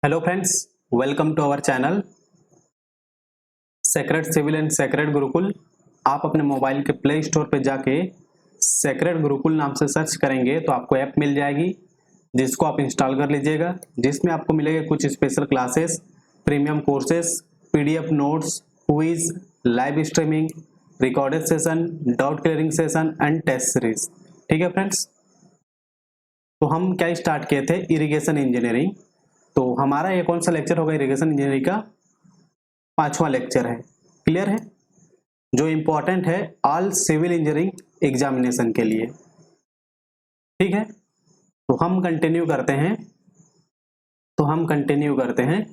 Hello friends, welcome to our channel sacred civil and sacred Gurukul. आप अपने mobile के play store पे जाके सेक्रेड गुरुकुल नाम से सर्च करेंगे तो आपको ऐप मिल जाएगी, जिसको आप इंस्टॉल कर लीजिएगा। जिसमें आपको मिलेगा कुछ special classes, premium courses, PDF notes, quiz, live streaming, recorded session, doubt clearing session and test series. ठीक है फ्रेंड्स, तो हम क्या स्टार्ट किए थे, इरिगेशन इंजीनियरिंग। तो हमारा ये कौन सा लेक्चर होगा, इरिगेशन इंजीनियरिंग का 5वां लेक्चर है। क्लियर है, जो इंपॉर्टेंट है ऑल सिविल इंजीनियरिंग एग्जामिनेशन के लिए। ठीक है, तो हम कंटिन्यू करते हैं।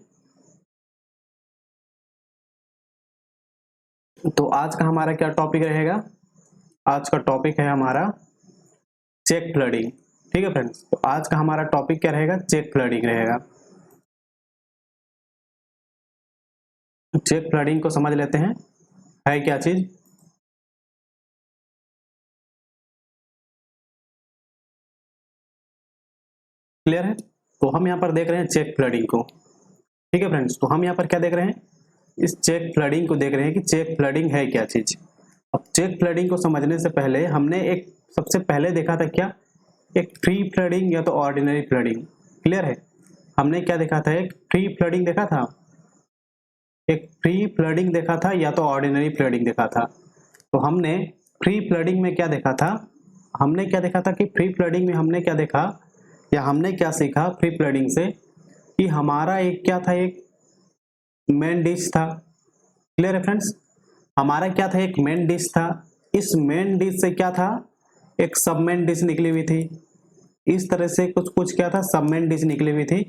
तो आज का हमारा क्या टॉपिक रहेगा? आज का टॉपिक है हमारा चेक फ्लडिंग। ठीक है फ्रेंड्स, तो आज का हमारा टॉपिक क्या रहेगा? चेक फ्लडिंग रहेगा। चेक फ्लडिंग को समझ लेते हैं, है क्या चीज। क्लियर है, तो हम यहाँ पर देख रहे हैं चेक फ्लडिंग को। ठीक है फ्रेंड्स, तो हम यहाँ पर क्या देख रहे हैं, इस चेक फ्लडिंग को देख रहे हैं कि चेक फ्लडिंग है क्या चीज। अब चेक फ्लडिंग को समझने से पहले हमने एक सबसे पहले देखा था क्या, एक फ्री फ्लडिंग या तो ऑर्डिनरी फ्लडिंग। क्लियर है, हमने क्या देखा था, एक फ्री फ्लडिंग देखा था, एक फ्री फ्लडिंग देखा था या तो ऑर्डिनरी फ्लडिंग देखा था। तो हमने फ्री फ्लडिंग में क्या देखा था, हमने क्या देखा था कि फ्री फ्लडिंग में हमने क्या देखा या हमने क्या सीखा फ्री फ्लडिंग से, कि हमारा एक क्या था, एक मेन डिश था। क्लियर है फ्रेंड्स, हमारा क्या था, एक मेन डिश था। इस मेन डिश से क्या था, एक सब मेन डिश निकली हुई थी। इस तरह से कुछ कुछ क्या था, सब मेन डिश निकली हुई थी।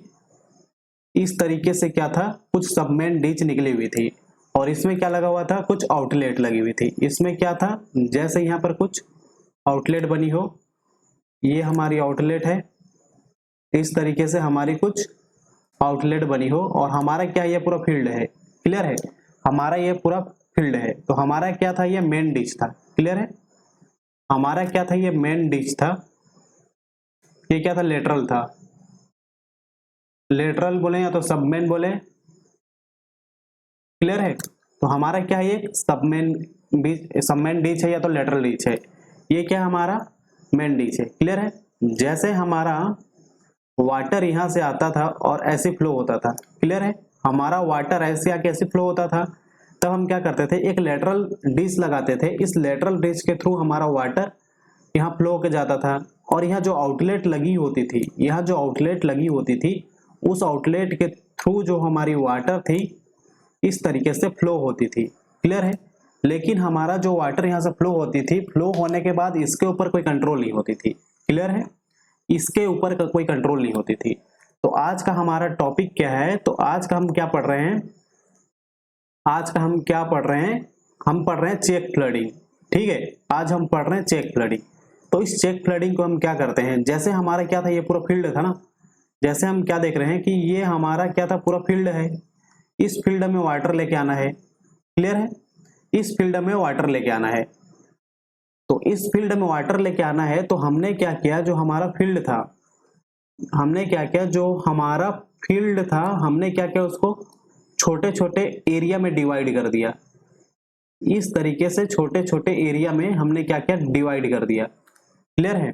इस तरीके से क्या था, कुछ सब मेन डिश निकली हुई थी। और इसमें क्या लगा हुआ था, कुछ आउटलेट लगी हुई थी। इसमें क्या था, जैसे यहाँ पर कुछ आउटलेट बनी हो, ये हमारी आउटलेट है। इस तरीके से हमारी कुछ आउटलेट बनी हो और हमारा क्या, ये पूरा फील्ड है। क्लियर है, हमारा ये पूरा फील्ड है। तो हमारा क्या था, ये मेन डिश था। क्लियर है, हमारा क्या था, ये मेन डिश था। ये क्या था, लेटरल था। लेटरल बोले या तो सबमेन बोले। क्लियर है, तो हमारा क्या है, ये सबमेन डिश है या तो लेटरल डिश है। ये क्या हमारा मेन डिश है। क्लियर है, जैसे हमारा वाटर यहां से आता था और ऐसे फ्लो होता था। क्लियर है, हमारा वाटर ऐसे आके ऐसे फ्लो होता था, तब हम क्या करते थे, एक लेटरल डिश लगाते थे। इस लेटरल डिश के थ्रू हमारा वाटर यहाँ फ्लो होके जाता था। और यहाँ जो आउटलेट लगी होती थी, यहाँ जो आउटलेट लगी होती थी, उस आउटलेट के थ्रू जो हमारी वाटर थी इस तरीके से फ्लो होती थी। क्लियर है, लेकिन हमारा जो वाटर यहाँ से फ्लो होती थी, फ्लो होने के बाद इसके ऊपर कोई कंट्रोल नहीं होती थी। क्लियर है, इसके ऊपर का कोई कंट्रोल नहीं होती थी। तो आज का हमारा टॉपिक क्या है, तो आज का हम क्या पढ़ रहे हैं, आज का हम क्या पढ़ रहे हैं, हम पढ़ रहे हैं चेक फ्लडिंग। ठीक है, आज हम पढ़ रहे हैं चेक फ्लडिंग। तो इस चेक फ्लडिंग को हम क्या करते हैं, जैसे हमारा क्या था, ये पूरा फील्ड था ना। जैसे हम क्या देख रहे हैं कि ये हमारा क्या था, पूरा फील्ड है। इस फील्ड में वाटर लेके आना है। क्लियर है, इस फील्ड में वाटर लेके आना है। तो इस फील्ड में वाटर लेके आना है, तो हमने क्या किया, जो हमारा फील्ड था, हमने क्या किया, जो हमारा फील्ड था, हमने क्या किया, उसको छोटे छोटे एरिया में डिवाइड कर दिया। इस तरीके से छोटे छोटे एरिया में हमने क्या किया, डिवाइड कर दिया। क्लियर है,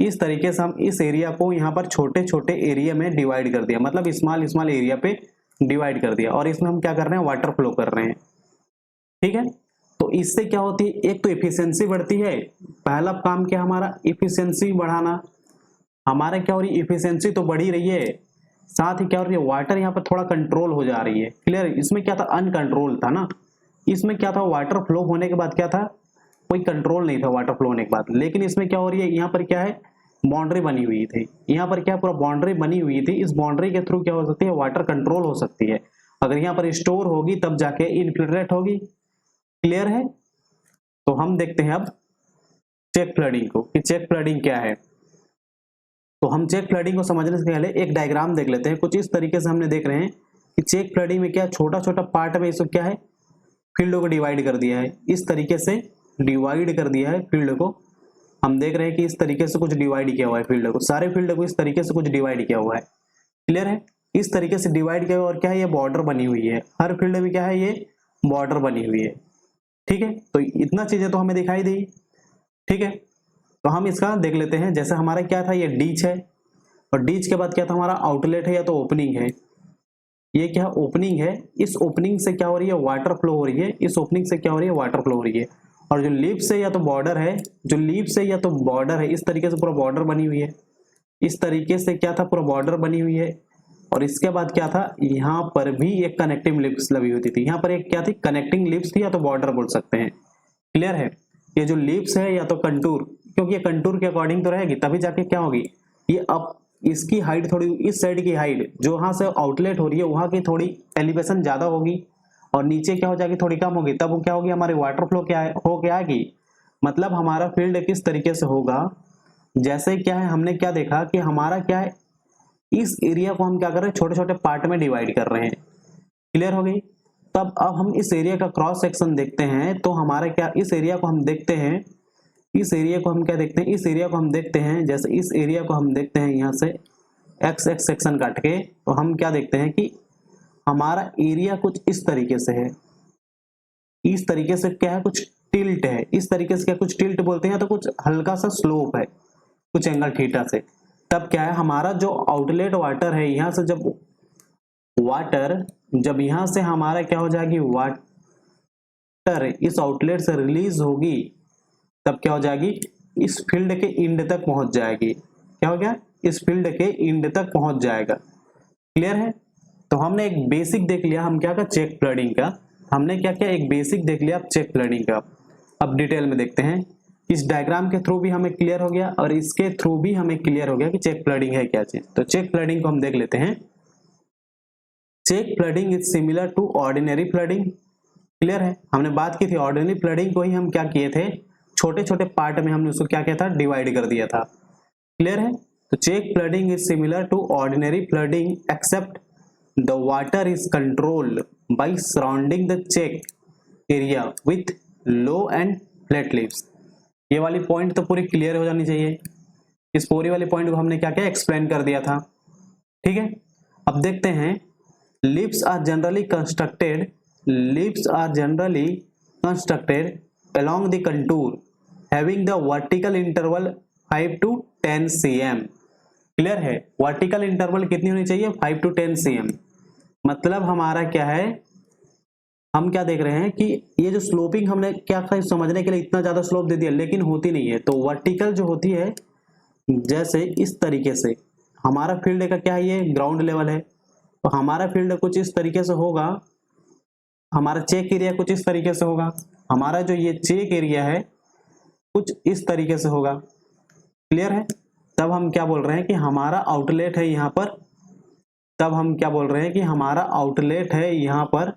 इस तरीके से हम इस एरिया को यहाँ पर छोटे छोटे एरिया में डिवाइड कर दिया, मतलब स्मॉल स्मॉल एरिया पे डिवाइड कर दिया। और इसमें हम क्या कर रहे हैं, वाटर फ्लो कर रहे हैं। ठीक है, तो इससे क्या होती है, एक तो इफिशियंसी बढ़ती है। पहला काम क्या हमारा, इफिशियंसी बढ़ाना। हमारा क्या हो रही है, इफिशियंसी तो बढ़ ही रही है, साथ ही क्या हो रही है, वाटर यहाँ पर थोड़ा कंट्रोल हो जा रही है। क्लियर, इसमें क्या था, अनकंट्रोल था ना। इसमें क्या था, वाटर फ्लो होने के बाद क्या था, कोई कंट्रोल नहीं था वाटर फ्लो होने के बाद। लेकिन इसमें क्या हो रही है, यहाँ पर क्या है, बाउंड्री बनी हुई थी। यहाँ पर क्या पूरा बाउंड्री बनी हुई थी। इस बाउंड्री के थ्रू क्या हो सकती है, वाटर कंट्रोल हो सकती है। अगर यहाँ पर स्टोर होगी तब जाके इनफिल्ट्रेट होगी। क्लियर है, तो हम देखते हैं अब चेक फ्लडिंग को, कि चेक फ्लडिंग क्या है। तो हम चेक फ्लडिंग को समझने से पहले एक डायग्राम देख लेते हैं। कुछ इस तरीके से हमने देख रहे हैं कि चेक फ्लडिंग में क्या छोटा छोटा पार्ट में इसको क्या है, फील्ड को डिवाइड कर दिया है। इस तरीके से डिवाइड कर दिया है फील्ड को। हम देख रहे हैं कि इस तरीके से कुछ डिवाइड किया हुआ है फील्ड को, सारे फील्ड को इस तरीके से कुछ डिवाइड किया हुआ है। क्लियर है, इस तरीके से डिवाइड किया हुआ और क्या है ये बॉर्डर बनी हुई है, हर फील्ड में क्या है ये बॉर्डर बनी हुई है। ठीक है, तो इतना चीजें तो हमें दिखाई दी। ठीक है, तो हम इसका देख लेते हैं। जैसे हमारा क्या था, ये डीच है, और डीच के बाद क्या था हमारा आउटलेट है या तो ओपनिंग है। ये क्या ओपनिंग है, इस ओपनिंग से क्या हो रही है वाटर फ्लो हो रही है, इस ओपनिंग से क्या हो रही है वाटर फ्लो हो रही है। और जो लिप्स है या तो बॉर्डर है, जो लिप्स है या तो बॉर्डर है, इस तरीके से पूरा बॉर्डर बनी हुई है, इस तरीके से क्या था पूरा बॉर्डर बनी हुई है। और इसके बाद क्या था, यहाँ पर भी एक कनेक्टिंग लिप्स लगी होती थी, यहाँ पर एक क्या थी कनेक्टिंग लिप्स थी या तो बॉर्डर बोल सकते हैं। क्लियर है, ये जो लिप्स है या तो कंटूर, क्योंकि ये कंटूर के अकॉर्डिंग तो रहेगी तभी जाके क्या होगी ये। अब इसकी हाइट थोड़ी, इस साइड की हाइट जो वहां से आउटलेट हो रही है वहां की थोड़ी एलिवेशन ज्यादा होगी, और नीचे क्या हो जाएगी थोड़ी कम होगी, तब वो क्या होगी हमारी वाटर फ्लो क्या हो क्या आएगी। मतलब हमारा फील्ड किस तरीके से होगा, जैसे क्या है हमने क्या देखा कि हमारा क्या है इस एरिया को हम क्या कर रहे हैं छोटे छोटे पार्ट में डिवाइड कर रहे हैं। क्लियर हो गई। तब अब हम इस एरिया का क्रॉस सेक्शन देखते हैं, तो हमारा क्या इस एरिया को हम देखते हैं, इस एरिया को हम क्या देखते हैं, इस एरिया को हम देखते हैं, जैसे इस एरिया को हम देखते हैं यहाँ से एक्स एक्स सेक्शन काट के, तो हम क्या देखते हैं कि हमारा एरिया कुछ इस तरीके से है, इस तरीके से क्या है कुछ टिल्ट है, इस तरीके से क्या कुछ टिल्ट बोलते हैं, तो कुछ हल्का सा स्लोप है कुछ एंगल थीटा से। तब क्या है हमारा जो आउटलेट वाटर है यहाँ से जब वाटर जब यहां से हमारा क्या हो जाएगी वाटर इस आउटलेट से रिलीज होगी, तब क्या हो जाएगी इस फील्ड के इंड तक पहुंच जाएगी। क्या हो गया इस फील्ड के इंड तक पहुंच जाएगा। क्लियर है। तो हमने एक बेसिक देख लिया, हम क्या का चेक फ्लडिंग का, हमने क्या किया एक बेसिक देख लिया चेक फ्लडिंग का। अब डिटेल में देखते हैं, इस डायग्राम के थ्रू भी हमें क्लियर हो गया और इसके थ्रू भी हमें क्लियर हो गया कि चेक फ्लडिंग है क्या चीज। तो चेक फ्लडिंग को हम देख लेते हैं। Check flooding is similar to ordinary flooding. Clear है, हमने बात की थी ऑर्डिनरी फ्लडिंग को ही हम क्या किए थे छोटे छोटे पार्ट में हमने उसको क्या किया था डिवाइड कर दिया था। क्लियर है। तो check flooding is similar to ordinary flooding except the water is controlled by surrounding the check area with low and flat levees. ये वाली पॉइंट तो पूरी क्लियर हो जानी चाहिए। इस पूरी वाली पॉइंट को हमने क्या किया एक्सप्लेन कर दिया था। ठीक है, अब देखते हैं lips are generally constructed along the contour having the vertical interval 5 to 10 cm। Clear है, वर्टिकल इंटरवल कितनी होनी चाहिए 5 to 10 cm। मतलब हमारा क्या है हम क्या देख रहे हैं कि ये जो स्लोपिंग हमने क्या था समझने के लिए इतना ज्यादा स्लोप दे दिया लेकिन होती नहीं है। तो वर्टिकल जो होती है जैसे इस तरीके से हमारा फील्ड का क्या है ये ग्राउंड लेवल है, तो हमारा फील्ड कुछ इस तरीके से होगा, हमारा चेक एरिया कुछ इस तरीके से होगा, हमारा जो ये चेक एरिया है कुछ इस तरीके से होगा। क्लियर है। तब हम क्या बोल रहे हैं कि हमारा आउटलेट है यहाँ पर, तब हम क्या बोल रहे हैं कि हमारा आउटलेट है यहाँ पर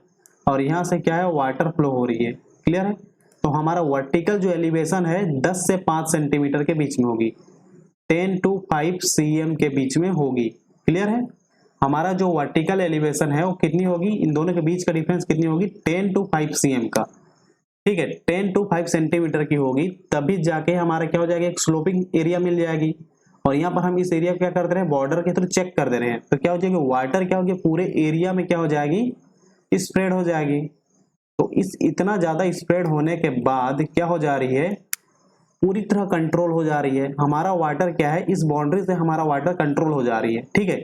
और यहाँ से क्या है वाटर फ्लो हो रही है। क्लियर है। तो हमारा वर्टिकल जो एलिवेशन है 10 से 5 सेंटीमीटर के बीच में होगी, 10 to 5 cm के बीच में होगी। क्लियर है। हमारा जो वर्टिकल एलिवेशन है वो कितनी होगी, इन दोनों के बीच का डिफरेंस कितनी होगी 10 to 5 cm का। ठीक है, 10 to 5 सेंटीमीटर की होगी, तभी जाके हमारा क्या हो जाएगा एक स्लोपिंग एरिया मिल जाएगी। और यहाँ पर हम इस एरिया को क्या कर दे रहे हैं बॉर्डर के थ्रू चेक कर दे रहे हैं, तो क्या हो जाएगी वाटर क्या होगी पूरे एरिया में क्या हो जाएगी स्प्रेड हो जाएगी। तो इस इतना ज्यादा स्प्रेड होने के बाद क्या हो जा रही है पूरी तरह कंट्रोल हो जा रही है। हमारा वाटर क्या है इस बाउंड्री से हमारा वाटर कंट्रोल हो जा रही है। ठीक है,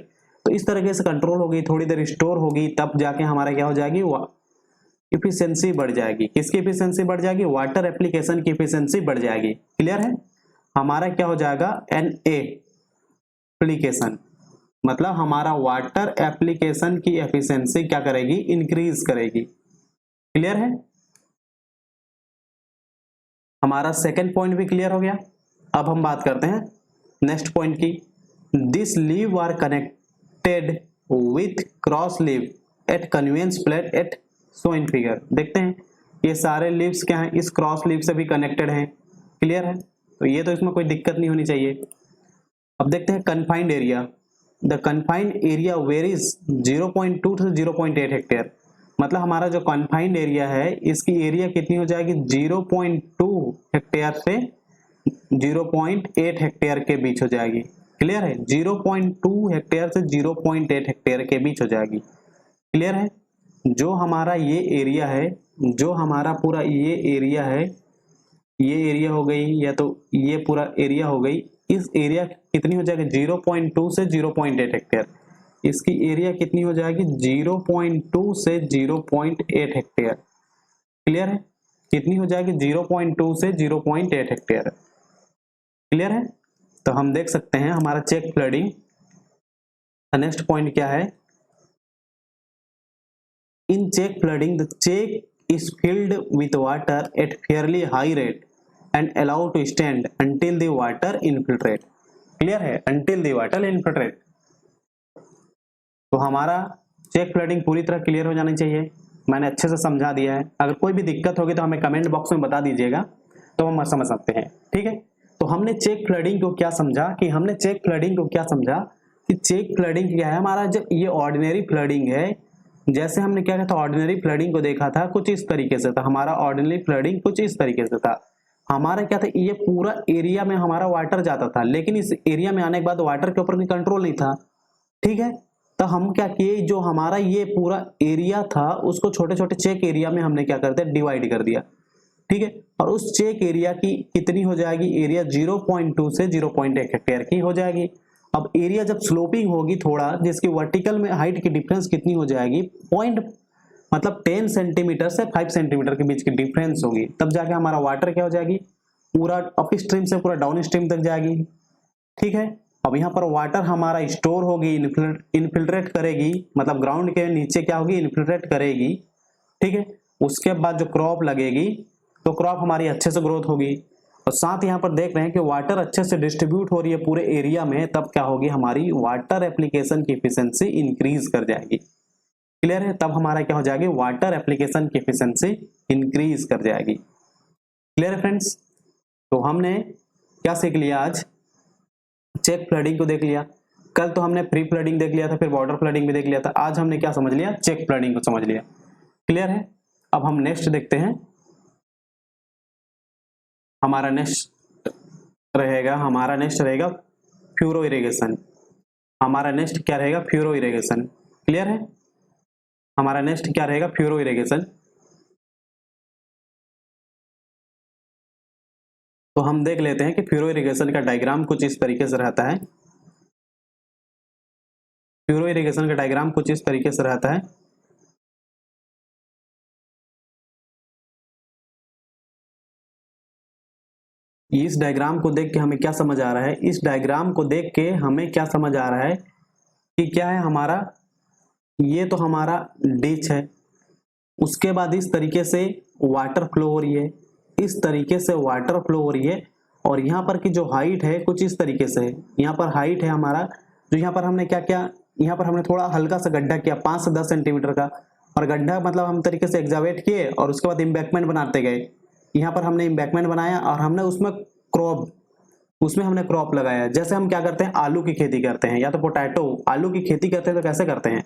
तो इस तरीके से कंट्रोल होगी, थोड़ी देर स्टोर होगी, तब जाके हमारा क्या हो जाएगी इफिशियंसी बढ़ जाएगी। किसकी इफिशियंसी बढ़ जाएगी वाटर एप्लीकेशन की इफिशियंसी बढ़ जाएगी। क्लियर है। हमारा क्या हो जाएगा NA एप्लीकेशन, मतलब हमारा वाटर एप्लीकेशन की एफिशिएंसी क्या करेगी इंक्रीज करेगी। क्लियर है। हमारा सेकंड पॉइंट भी क्लियर हो गया। अब हम बात करते हैं नेक्स्ट पॉइंट की। This levee are connected with cross levee at convenient plate at so in figure. देखते हैं ये सारे लीव्स क्या हैं इस क्रॉस लीव से भी कनेक्टेड हैं। क्लियर है, तो ये तो इसमें कोई दिक्कत नहीं होनी चाहिए। अब देखते हैं confined area. The confined area varies 0.2 से 0.8 हेक्टेयर। मतलब हमारा जो कन्फाइंड एरिया है इसकी एरिया कितनी हो जाएगी 0.2 हेक्टेयर से 0.8 हेक्टेयर के बीच हो जाएगी। क्लियर है, 0.2 हेक्टेयर से 0.8 हेक्टेयर के बीच हो जाएगी। क्लियर है, जो हमारा ये एरिया है, जो हमारा पूरा ये एरिया है, ये एरिया हो गई या तो ये पूरा एरिया हो गई, इस एरिया कितनी हो जाएगी 0.2 से 0.8 हेक्टेयर। इसकी एरिया कितनी हो जाएगी 0.2 से 0.8 हेक्टेयर। क्लियर है, कितनी हो जाएगी 0.2 से 0.8 हेक्टेयर। क्लियर है, तो हम देख सकते हैं हमारा चेक फ्लडिंग का नेक्स्ट पॉइंट क्या है। In check flooding the check is filled with water at fairly high rate and allow to stand until the water infiltrate. Clear है, अंटिल द वाटर इनफिल्ट्रेट। तो हमारा चेक फ्लडिंग पूरी तरह clear हो जानी चाहिए। मैंने अच्छे से समझा दिया है, अगर कोई भी दिक्कत होगी तो हमें कमेंट बॉक्स में बता दीजिएगा तो हम समझ सकते हैं। ठीक है, तो हमने चेक फ्लडिंग को क्या समझा कि हमने चेक फ्लडिंग को क्या समझा कि चेक फ्लडिंग क्या है हमारा, जब ये ऑर्डिनरी फ्लडिंग है, जैसे हमने क्या था ऑर्डिनरी फ्लडिंग को देखा था कुछ इस तरीके से था, हमारा ऑर्डिनरी फ्लडिंग कुछ इस तरीके से था। हमारा क्या था, ये पूरा एरिया में हमारा वाटर जाता था, लेकिन इस एरिया में आने के बाद वाटर के ऊपर कोई कंट्रोल नहीं था। ठीक है, तो हम क्या किए, जो हमारा ये पूरा एरिया था उसको छोटे छोटे चेक एरिया में हमने क्या कर दिया, डिवाइड कर दिया। ठीक है, और उस चेक एरिया की कितनी हो जाएगी, एरिया 0.2 से 0.1 हेक्टेयर की हो जाएगी। अब एरिया जब स्लोपिंग होगी थोड़ा, जिसकी वर्टिकल में हाइट की डिफरेंस कितनी हो जाएगी, पॉइंट मतलब 10 सेंटीमीटर से 5 सेंटीमीटर के बीच की डिफरेंस होगी, तब जाके हमारा वाटर क्या हो जाएगी, पूरा अप स्ट्रीम से पूरा डाउन स्ट्रीम तक जाएगी। ठीक है, अब यहाँ पर वाटर हमारा स्टोर होगी, इनफिल्ट्रेट करेगी, मतलब ग्राउंड के नीचे क्या होगी, इनफिल्ट्रेट करेगी। ठीक है, उसके बाद जो क्रॉप लगेगी तो क्रॉप हमारी अच्छे से ग्रोथ होगी, और साथ यहाँ पर देख रहे हैं कि वाटर अच्छे से डिस्ट्रीब्यूट हो रही है पूरे एरिया में, तब क्या होगी, हमारी वाटर एप्लीकेशन की एफिशिएंसी इंक्रीज कर जाएगी। क्लियर है, तब हमारा क्या हो जाएगी, वाटर एप्लीकेशन की एफिशिएंसी इंक्रीज कर जाएगी। क्लियर है फ्रेंड्स, तो हमने क्या सीख लिया आज, चेक फ्लडिंग को देख लिया, कल तो हमने प्री फ्लडिंग देख लिया था, फिर बॉर्डर फ्लडिंग भी देख लिया था, आज हमने क्या समझ लिया, चेक फ्लडिंग को समझ लिया। क्लियर है, अब हम नेक्स्ट देखते हैं। हमारा नेक्स्ट रहेगा फ्यूरो इरिगेशन। हमारा नेक्स्ट क्या रहेगा, फ्यूरो इरिगेशन। क्लियर है, हमारा नेक्स्ट क्या रहेगा, फ्यूरो इरिगेशन। तो हम देख लेते हैं कि फ्यूरो इरिगेशन का डायग्राम कुछ इस तरीके से रहता है। फ्यूरो इरिगेशन का डायग्राम कुछ इस तरीके से रहता है। इस डायग्राम को देख के हमें क्या समझ आ रहा है, इस डायग्राम को देख के हमें क्या समझ आ रहा है कि क्या है हमारा, ये तो हमारा डिच है, उसके बाद इस तरीके से वाटर फ्लो हो रही है, इस तरीके से वाटर फ्लो हो रही है, और यहाँ पर की जो हाइट है कुछ इस तरीके से है। यहाँ पर हाइट है हमारा, जो यहाँ पर हमने क्या किया, यहाँ पर हमने थोड़ा हल्का सा गड्ढा किया 5 से 10 सेंटीमीटर का, और गड्ढा मतलब हम तरीके से एग्जावेट किए और उसके बाद इम्बैकमेंट बनाते गए। यहाँ पर हमने इम्बैकमेंट बनाया और हमने उसमें हमने क्रॉप लगाया। जैसे हम क्या करते हैं, आलू की खेती करते हैं या तो पोटैटो, आलू की खेती करते हैं तो कैसे करते हैं,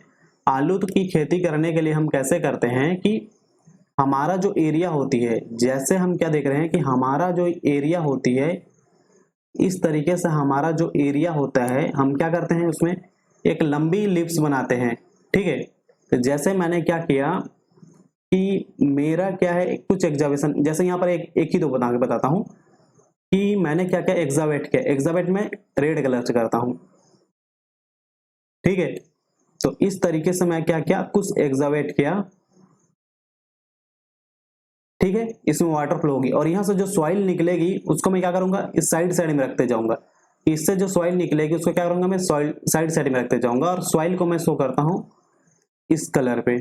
आलू की खेती करने के लिए हम कैसे करते हैं कि हमारा जो एरिया होती है, जैसे हम क्या देख रहे हैं कि हमारा जो एरिया होती है, इस तरीके से हमारा जो एरिया होता है, हम क्या करते हैं उसमें एक लंबी लिप्स बनाते हैं। ठीक है, तो जैसे मैंने क्या किया कि मेरा क्या है कुछ एग्जावेशन, जैसे यहाँ पर एक ही दो बताता हूँ कि मैंने क्या क्या एग्जावेट किया, एग्जावेट में रेड कलर से करता हूँ। ठीक है, तो इस तरीके से मैं क्या किया, कुछ एग्जावेट किया। ठीक है, इसमें वाटर फ्लो होगी और यहाँ से जो सॉइल निकलेगी उसको मैं क्या करूंगा, इस साइड में रखते जाऊंगा। इससे जो सॉइल निकलेगी उसको क्या करूंगा, मैं सॉइल साइड में रखते जाऊंगा, और सॉइल को मैं शो करता हूं इस कलर पे,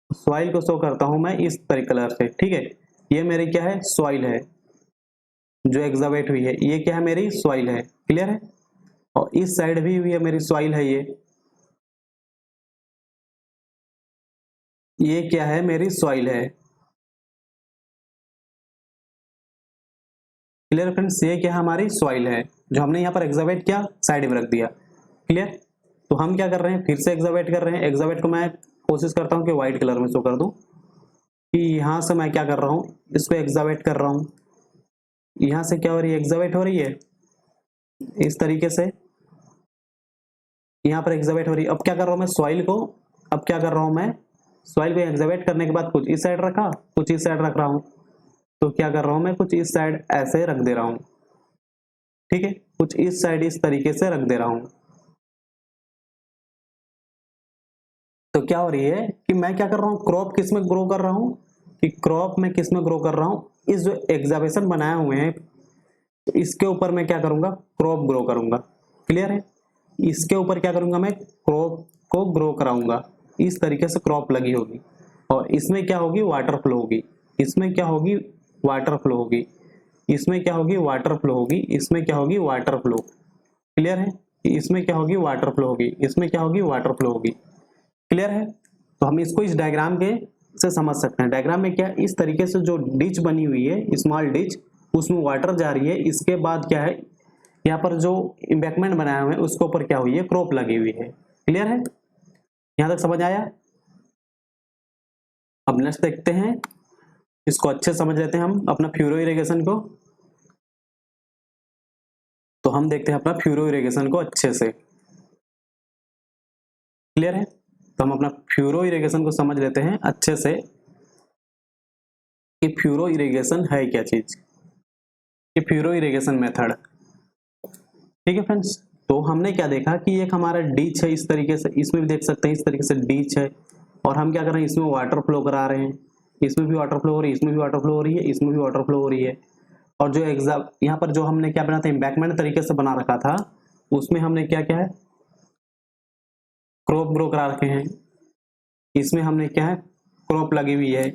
सॉइल को शो करता हूं मैं इस तरीके कलर से। ठीक है, ये मेरी क्या है, सॉइल है जो एग्जावेट हुई है, ये क्या है, मेरी सॉइल है। क्लियर है, और इस साइड भी हुई है मेरी सॉइल है, ये क्या है, मेरी सॉइल है। क्लियर फ्रेंड्स, ये क्या है, हमारी सॉइल है जो हमने यहाँ पर एग्जावेट किया, साइड में रख दिया। क्लियर, तो हम क्या कर रहे हैं, फिर से एग्जावेट कर रहे हैं। एग्जावेट को मैं कोशिश करता हूँ कि व्हाइट कलर में शो कर दूं, कि यहाँ से मैं क्या कर रहा हूँ, इसको एग्जावेट कर रहा हूँ। यहाँ से क्या हो रही है, एग्जावेट हो रही है, इस तरीके से यहाँ पर एग्जावेट हो रही है। अब क्या कर रहा हूँ मैं सॉइल को, अब क्या कर रहा हूँ मैं सॉइल को एग्जावेट करने के बाद कुछ इस साइड रखा, कुछ इस साइड रख रहा हूँ। तो क्या कर रहा हूँ मैं कुछ इस साइड ऐसे रख दे रहा हूँ, ठीक है, कुछ इस साइड इस तरीके से रख दे रहा हूँ। तो क्या हो रही है कि मैं क्या कर रहा हूँ, क्रॉप किस में ग्रो कर रहा हूँ, कि क्रॉप में किस में ग्रो कर रहा हूँ, इस जो एग्जावेशन बनाए हुए हैं तो इसके ऊपर मैं क्या करूंगा, क्रॉप ग्रो करूंगा। क्लियर है, इसके ऊपर क्या करूंगा मैं क्रॉप को ग्रो कराऊंगा। इस तरीके से क्रॉप लगी होगी और इसमें क्या होगी, वाटर फ्लो होगी। इसमें क्या होगी, वाटर फ्लो होगी। इसमें क्या होगी, वाटर फ्लो होगी। इसमें क्या होगी, वाटर फ्लो। क्लियर है, इसमें क्या होगी, वाटर फ्लो होगी। इसमें क्या होगी, वाटर फ्लो होगी। क्लियर है, तो हम इसको इस डायग्राम के से समझ सकते हैं। डायग्राम में क्या, इस तरीके से जो डिच बनी हुई है, स्मॉल डिच, उसमें वाटर जा रही है। इसके बाद क्या है, यहाँ पर जो इम्बैकमेंट बनाए हुए हैं उसके ऊपर क्या हुई है, क्रॉप लगी हुई है। क्लियर है, यहां तक समझ आया। अब नेक्स्ट देखते हैं, इसको अच्छे समझ लेते हैं हम अपना फ्यूरो इरिगेशन को। तो हम देखते हैं अपना फ्यूरो इरिगेशन को अच्छे से। क्लियर है, तो हम अपना फ्यूरो इरिगेशन को समझ लेते हैं अच्छे से कि फ्यूरो इरिगेशन है क्या चीज, कि फ्यूरो इरिगेशन मेथड। ठीक है फ्रेंड्स, तो हमने क्या देखा कि एक हमारा डीच है इस तरीके से, इसमें भी देख सकते हैं इस तरीके से डीच है और हम क्या कर रहे हैं, इसमें वाटर फ्लो करा रहे हैं। इसमें भी वाटर फ्लो हो रही है, इसमें भी वाटर फ्लो हो रही है, इसमें भी वाटर फ्लो हो रही है। और जो एग्जाम यहाँ पर जो हमने क्या बना था, एम्बैकमेंट तरीके से बना रखा था, उसमें हमने क्या क्या है, क्रॉप ग्रो करा रखे हैं। इसमें हमने क्या है, क्रॉप लगी हुई है।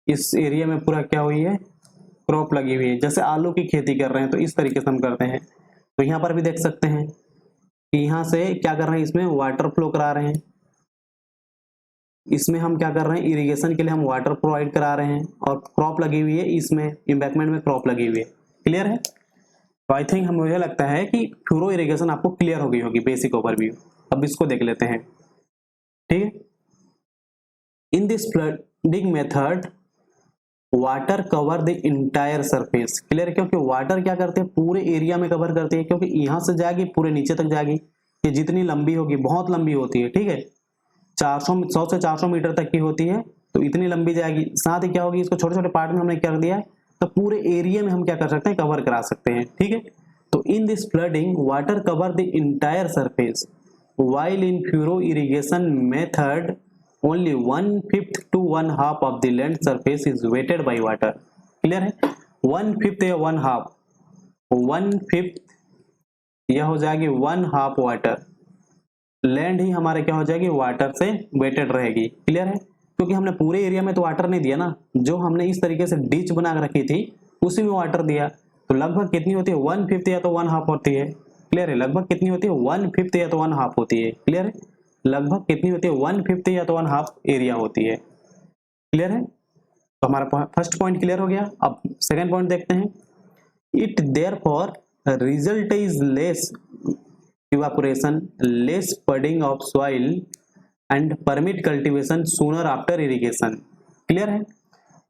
इस एरिया में पूरा क्या हुई है, क्रॉप लगी हुई है। जैसे आलू की खेती कर रहे हैं तो इस तरीके से हम करते हैं। तो यहाँ पर भी देख सकते हैं कि यहाँ से क्या कर रहे हैं, इसमें वाटर फ्लो करा रहे हैं। इसमें हम क्या कर रहे हैं, इरिगेशन के लिए हम वाटर प्रोवाइड करा रहे हैं और क्रॉप लगी हुई है, इसमें एम्बैकमेंट में क्रॉप लगी हुई है। क्लियर है, तो आई थिंक मुझे लगता है कि फ्यूरो इरिगेशन आपको क्लियर हो गई होगी, बेसिक ओवरव्यू। अब इसको देख लेते हैं। ठीक है, in this flooding method water cover the entire surface. Clear है, क्योंकि वाटर क्या करते हैं, पूरे एरिया में कवर करते हैं, क्योंकि यहाँ से जाएगी पूरे नीचे तक जाएगी। ये जितनी लंबी होगी, बहुत लंबी होती है, ठीक है, 100 से 400 मीटर तक की होती है, तो इतनी लंबी जाएगी। साथ ही क्या होगी, इसको छोटे छोटे पार्ट में हमने कर दिया है, तो पूरे एरिया में हम क्या कर सकते हैं, कवर करा सकते हैं। ठीक है, तो in this flooding water cover the entire surface while in furrow irrigation method only 1/5 to 1/2 of the land surface is wetted by water। Clear है, 1/5 या 1/2, 1/5 यह हो जाएगी 1/2 वाटर, लैंड ही हमारे क्या हो जाएगी, वाटर से वेटेड रहेगी। क्लियर है, क्योंकि हमने पूरे एरिया में तो वाटर नहीं दिया ना, जो हमने इस तरीके से डिच बना के रखी थी उसी में वाटर दिया। तो लगभग कितनी होती है, 1/5 या तो 1/2 होती है। क्लियर है, लगभग कितनी होती है, 1/5 या तो 1/2 होती है। क्लियर है, लगभग कितनी होती है, 1/5 या तो 1/2 एरिया होती है। क्लियर है, तो हमारा फर्स्ट पॉइंट क्लियर हो गया। अब सेकेंड पॉइंट देखते हैं। It therefore result is less evaporation, less pudding of soil and permit cultivation sooner after irrigation। Clear है,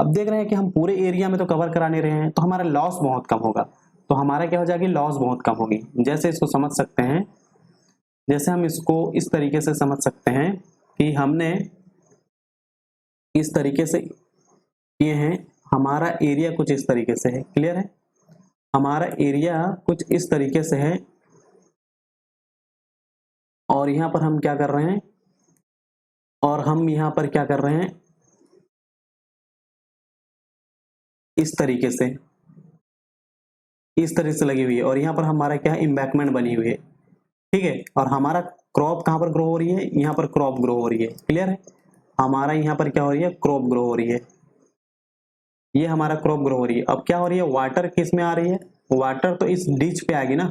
अब देख रहे हैं कि हम पूरे एरिया में तो कवर करा नहीं रहे हैं, तो हमारा लॉस बहुत कम होगा। तो हमारा क्या हो जाएगी, लॉस बहुत कम होगी। जैसे इसको समझ सकते हैं, जैसे हम इसको इस तरीके से समझ सकते हैं कि हमने इस तरीके से किए हैं, हमारा एरिया कुछ इस तरीके से है। क्लियर है, हमारा एरिया कुछ इस तरीके से है और यहाँ पर हम क्या कर रहे हैं, और हम यहाँ पर क्या कर रहे हैं, इस तरीके से, इस तरह से लगी हुई है। और यहाँ पर हमारा क्या है, एम्बैकमेंट बनी हुई है। ठीक है, और हमारा क्रॉप कहाँ पर ग्रो हो रही है, यहाँ पर क्रॉप ग्रो हो रही है। क्लियर है, हमारा यहाँ पर क्या हो रही है, क्रॉप ग्रो हो रही है। ये हमारा क्रॉप ग्रो हो रही है। अब क्या हो रही है, वाटर किस में आ रही है, वाटर तो इस डिच पे आएगी ना,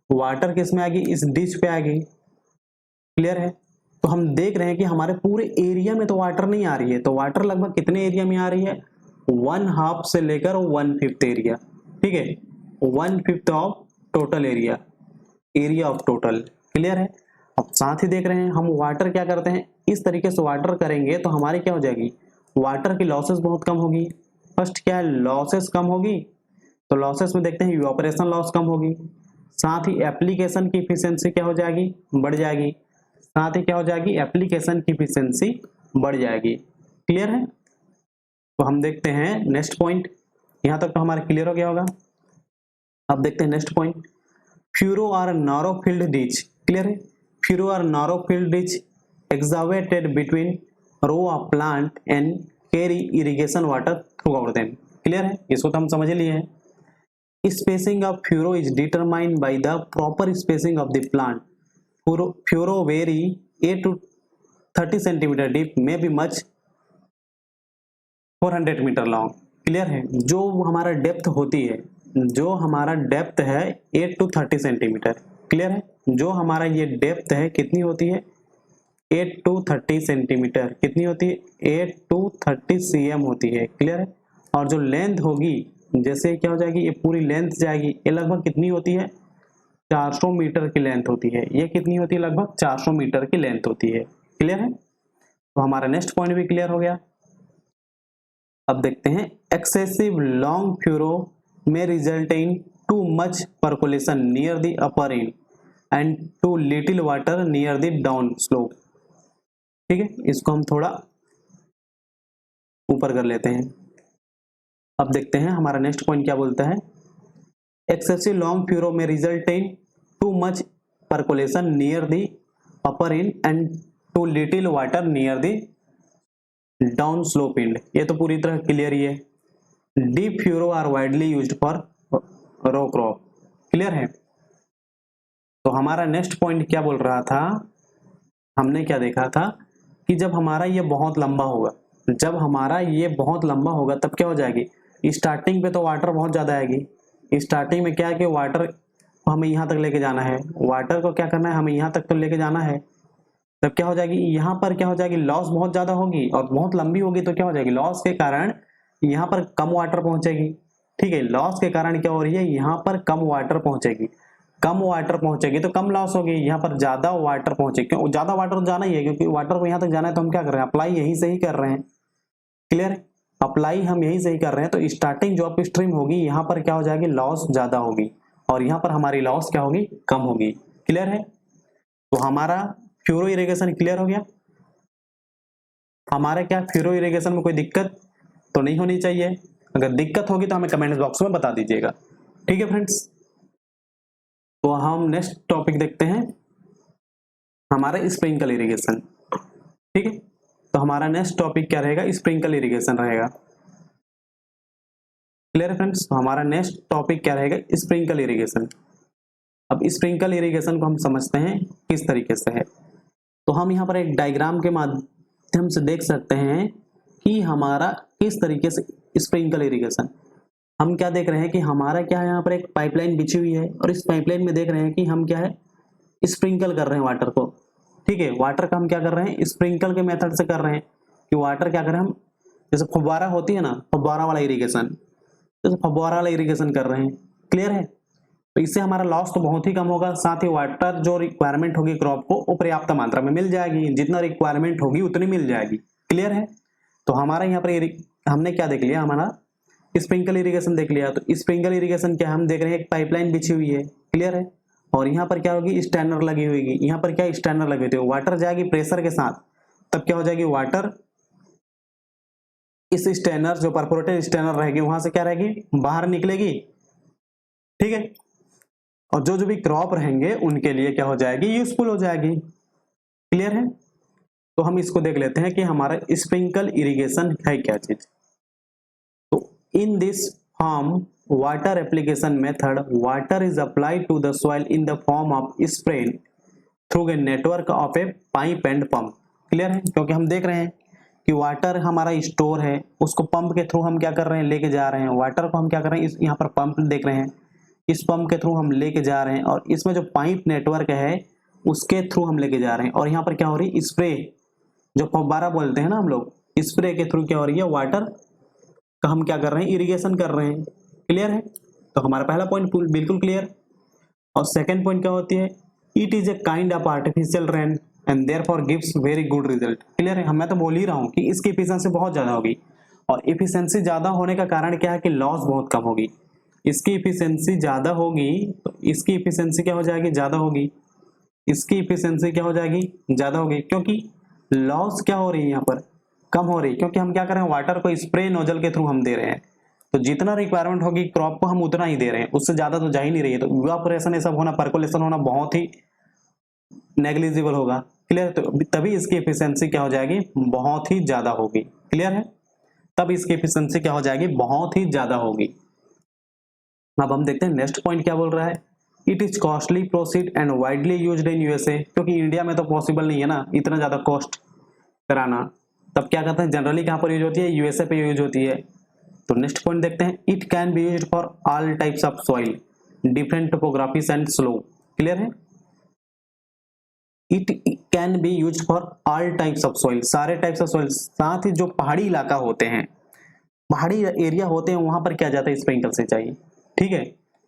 वाटर किस में आएगी, इस डिच पे आएगी। क्लियर है, तो हम देख रहे हैं कि हमारे पूरे एरिया में तो वाटर नहीं आ रही है, तो वाटर लगभग कितने एरिया में आ रही है, 1/2 से लेकर 1/5 एरिया। ठीक है, 1/5 of total area, area of total. Clear है, अब साथ ही देख रहे हैं हम वाटर क्या करते हैं, इस तरीके से वाटर करेंगे तो हमारी क्या हो जाएगी, वाटर की लॉसेस बहुत कम होगी। फर्स्ट क्या है, लॉसेस कम होगी, तो लॉसेस में देखते हैं इवेपोरेशन लॉस कम होगी। साथ ही एप्लीकेशन की इफिशियंसी क्या हो जाएगी, बढ़ जाएगी। साथ ही क्या हो जाएगी, एप्लीकेशन की इफिशियंसी बढ़ जाएगी। क्लियर है? तो हम देखते हैं नेक्स्ट पॉइंट। यहां तक तो हमारा क्लियर हो गया होगा। अब देखते हैं next point, furrow are narrow field ditch. Clear है? Furrow are narrow field ditch excavated between row of plant and carry irrigation water throughout them। Clear है? इसको तो हम समझ लिए हैं। Spacing of furrow is determined by the proper spacing of the plant. Furrow vary 8 to 30 centimeter deep, may be much 400 meter long. Clear है? जो हमारा डेप्थ होती है, जो हमारा डेप्थ है 8 टू 30 सेंटीमीटर। क्लियर है? जो हमारा ये डेप्थ है कितनी होती है, 8 टू 30 सेंटीमीटर। कितनी होती है, 8 टू 30 cm होती है। क्लियर है? और जो लेंथ होगी, जैसे क्या हो जाएगी, ये पूरी लेंथ जाएगी, ये लगभग कितनी होती है, 400 मीटर की लेंथ होती है। ये कितनी होती है, लगभग 400 मीटर की लेंथ होती है। क्लियर है? तो हमारा नेक्स्ट पॉइंट भी क्लियर हो गया। अब देखते हैं, excessive long furrow may result in too much percolation near the upper end and too little water near the down slope. ठीक है, इसको हम थोड़ा ऊपर कर लेते हैं। अब देखते हैं हमारा नेक्स्ट पॉइंट क्या बोलता है, excessive long furrow may result in too much percolation near the upper end and too little water near the down slope and. ये तो पूरी तरह क्लियर ही है। Deep furrow are widely used for row crop. Clear है? तो हमारा next point क्या बोल रहा था, हमने क्या देखा था कि जब हमारा ये बहुत लंबा होगा, जब हमारा ये बहुत लंबा होगा तब क्या हो जाएगी, स्टार्टिंग पे तो वाटर बहुत ज़्यादा आएगी। स्टार्टिंग में क्या है कि वाटर को हमें यहाँ तक लेके जाना है, वाटर को क्या करना है, हमें यहाँ तक तो लेके जाना है। तब क्या हो जाएगी, यहाँ पर क्या हो जाएगी, लॉस बहुत ज़्यादा होगी और बहुत लंबी होगी, तो क्या हो जाएगी, लॉस के कारण यहाँ पर कम वाटर पहुँचेगी। ठीक है, लॉस के कारण क्या हो रही है, यहाँ पर कम वाटर पहुँचेगी। कम वाटर पहुंचेगी तो कम लॉस होगी, यहाँ पर ज्यादा वाटर पहुंचेगी, क्यों, ज्यादा वाटर जाना ही है, क्योंकि वाटर को यहाँ तक जाना है तो हम क्या कर रहे हैं, अप्लाई यहीं से ही कर रहे हैं। क्लियर है? अप्लाई हम यहीं से ही कर रहे हैं, तो स्टार्टिंग जो अप स्ट्रीम होगी यहाँ पर क्या हो जाएगी, लॉस ज्यादा होगी और यहाँ पर हमारी लॉस क्या होगी, कम होगी। क्लियर है? तो हमारा फ्यूरो इरिगेशन क्लियर हो गया। हमारे क्या फ्यूरो इरिगेशन में कोई दिक्कत तो नहीं होनी चाहिए, अगर दिक्कत होगी तो हमें कमेंट बॉक्स में बता दीजिएगा। ठीक है फ्रेंड्स, तो हम नेक्स्ट टॉपिक देखते हैं, हमारा स्प्रिंकल इरिगेशन। ठीक है, तो हमारा नेक्स्ट टॉपिक क्या रहेगा, स्प्रिंकल इरिगेशन रहेगा। क्लियर है फ्रेंड्स? तो हमारा नेक्स्ट टॉपिक क्या रहेगा, स्प्रिंकल इरिगेशन। अब स्प्रिंकल इरिगेशन को हम समझते हैं किस तरीके से है। तो हम यहाँ पर एक डायग्राम के माध्यम से देख सकते हैं कि हमारा किस तरीके से स्प्रिंकल इरिगेशन, हम क्या देख रहे हैं कि हमारा क्या है, यहाँ पर एक पाइपलाइन बिछी हुई है और इस पाइपलाइन में देख रहे हैं कि हम क्या है, स्प्रिंकल कर रहे हैं वाटर को। ठीक है, वाटर का हम क्या कर रहे हैं, स्प्रिंकल के मेथड से कर रहे हैं कि वाटर क्या कर रहे हैं हम, जैसे फव्वारा होती है ना, फव्वारा वाला इरिगेशन, जैसे फव्वारा वाला इरिगेशन कर रहे हैं। क्लियर है? तो इससे हमारा लॉस तो बहुत ही कम होगा, साथ ही वाटर जो रिक्वायरमेंट होगी क्रॉप को वो पर्याप्त मात्रा में मिल जाएगी, जितना रिक्वायरमेंट होगी उतनी मिल जाएगी। क्लियर है? तो हमारा यहाँ पर हमने क्या देख लिया, हमारा स्प्रिंकल इरिगेशन देख लिया। तो स्प्रिंकल इरिगेशन क्या हम देख रहे हैं, एक पाइपलाइन बिछी हुई है। क्लियर है? और यहाँ पर क्या होगी, स्टैंडर लगी हुई, यहाँ पर क्या स्टैंडर लगे हुए, वाटर जाएगी प्रेशर के साथ, तब क्या हो जाएगी, वाटर इस स्टैंडर जो परफोरेटेड स्टैंडर रहेगी वहां से क्या रहेगी, बाहर निकलेगी। ठीक है, और जो जो भी क्रॉप रहेंगे उनके लिए क्या हो जाएगी, यूजफुल हो जाएगी। क्लियर है? तो हम इसको देख लेते हैं कि हमारा स्प्रिंकल इरिगेशन है क्या चीज। तो in this form water application method, water is applied to the soil in the form of spray through a network of a pipe and pump. Clear है? क्योंकि हम देख रहे हैं कि वाटर हमारा स्टोर है, उसको पंप के थ्रू हम क्या कर रहे हैं, लेके जा रहे हैं। वाटर को हम क्या कर रहे हैं, यहाँ पर पंप देख रहे हैं, इस पंप के थ्रू हम लेके जा रहे हैं और इसमें जो पाइप नेटवर्क है उसके थ्रू हम लेके जा रहे हैं। और यहाँ पर क्या हो रही है, स्प्रे, जो फव्वारा बोलते हैं ना हम लोग, स्प्रे के थ्रू क्या हो रही है, वाटर का हम क्या कर रहे हैं, इरिगेशन कर रहे हैं। क्लियर है? तो हमारा पहला पॉइंट बिल्कुल क्लियर। और सेकंड पॉइंट क्या होती है, it is a kind of artificial rain and therefore gives very good result. Clear है? मैं तो बोल ही रहा हूँ कि इसकी एफिशिएंसी बहुत ज्यादा होगी और एफिशिएंसी ज्यादा होने का कारण क्या है कि लॉस बहुत कम होगी। इसकी इफिशियंसी ज़्यादा होगी तो इसकी इफिशियंसी क्या हो जाएगी, ज़्यादा होगी, इसकी इफिशियंसी क्या हो जाएगी, ज़्यादा होगी, क्योंकि लॉस क्या हो रही है यहाँ पर, कम हो रही, क्योंकि हम क्या कर रहे हैं, वाटर को स्प्रे नोजल के थ्रू हम दे रहे हैं, तो जितना रिक्वायरमेंट होगी क्रॉप को हम उतना ही दे रहे हैं, उससे ज़्यादा तो जा ही नहीं रही है, तो इवापोरेशन ये सब होना, पर्कोलेशन होना बहुत ही नेग्लिजिबल होगा। क्लियर, तो तभी इसकी एफिशिएंसी क्या हो जाएगी, बहुत ही ज्यादा होगी। क्लियर है, तब इसकी एफिशिएंसी क्या हो जाएगी, बहुत ही ज्यादा होगी। अब हम देखते हैं नेक्स्ट पॉइंट क्या बोल रहा है, it is costly proceed and widely used in USA, क्योंकि इंडिया में तो पॉसिबल नहीं है ना इतना ज्यादा कॉस्ट कराना, तब क्या कहते हैं जनरली कहां पर यूज होती है, यूएसए पे यूज होती है। तो नेक्स्ट पॉइंट देखते हैं, it can be used for all types of soil, different topographies and slope. Clear है, it can be use for all types of soil, सारे टाइप्स ऑफ सॉइल, साथ ही जो पहाड़ी इलाका होते हैं, पहाड़ी एरिया होते हैं, वहां पर क्या जाता है, स्प्रिंकल से चाहिए। ठीक है,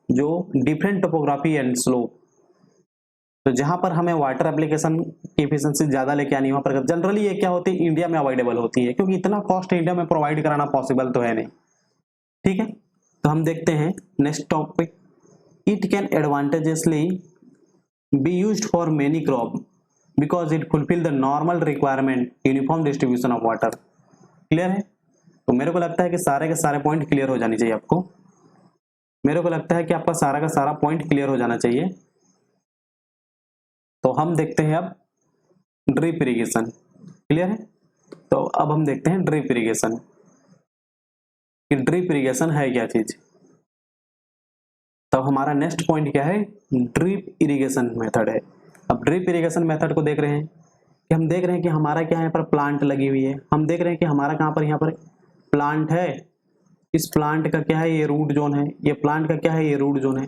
जो डिफरेंट टोपोग्राफी एंड स्लोप, तो जहां पर हमें वाटर एप्लीकेशन की एफिशिएंसी ज्यादा लेके आनी, वहां पर जनरली ये क्या होती है, इंडिया में अवॉइडेबल होती है, क्योंकि इतना कॉस्ट इंडिया में प्रोवाइड कराना पॉसिबल तो है नहीं। ठीक है, तो हम देखते हैं next topic, it can advantageously be used for many crop because it fulfill the normal requirement uniform distribution of water। Clear है, तो मेरे को लगता है कि सारे के सारे पॉइंट क्लियर हो जाने चाहिए आपको, मेरे को लगता है कि आपका सारा का सारा पॉइंट क्लियर हो जाना चाहिए। तो हम देखते हैं अब ड्रिप इरिगेशन। क्लियर है, तो अब हम देखते हैं ड्रिप इरिगेशन, कि ड्रिप इरिगेशन है क्या चीज। तब हमारा नेक्स्ट पॉइंट क्या है, ड्रिप इरिगेशन मेथड है। अब ड्रिप इरिगेशन मेथड को देख रहे हैं कि हम देख रहे हैं कि हमारा क्या है, यहाँ पर प्लांट लगी हुई है, हम देख रहे हैं कि हमारा कहाँ पर, यहाँ पर प्लांट है, इस प्लांट का क्या है, ये रूट जोन है, ये प्लांट का क्या है, ये रूट जोन है।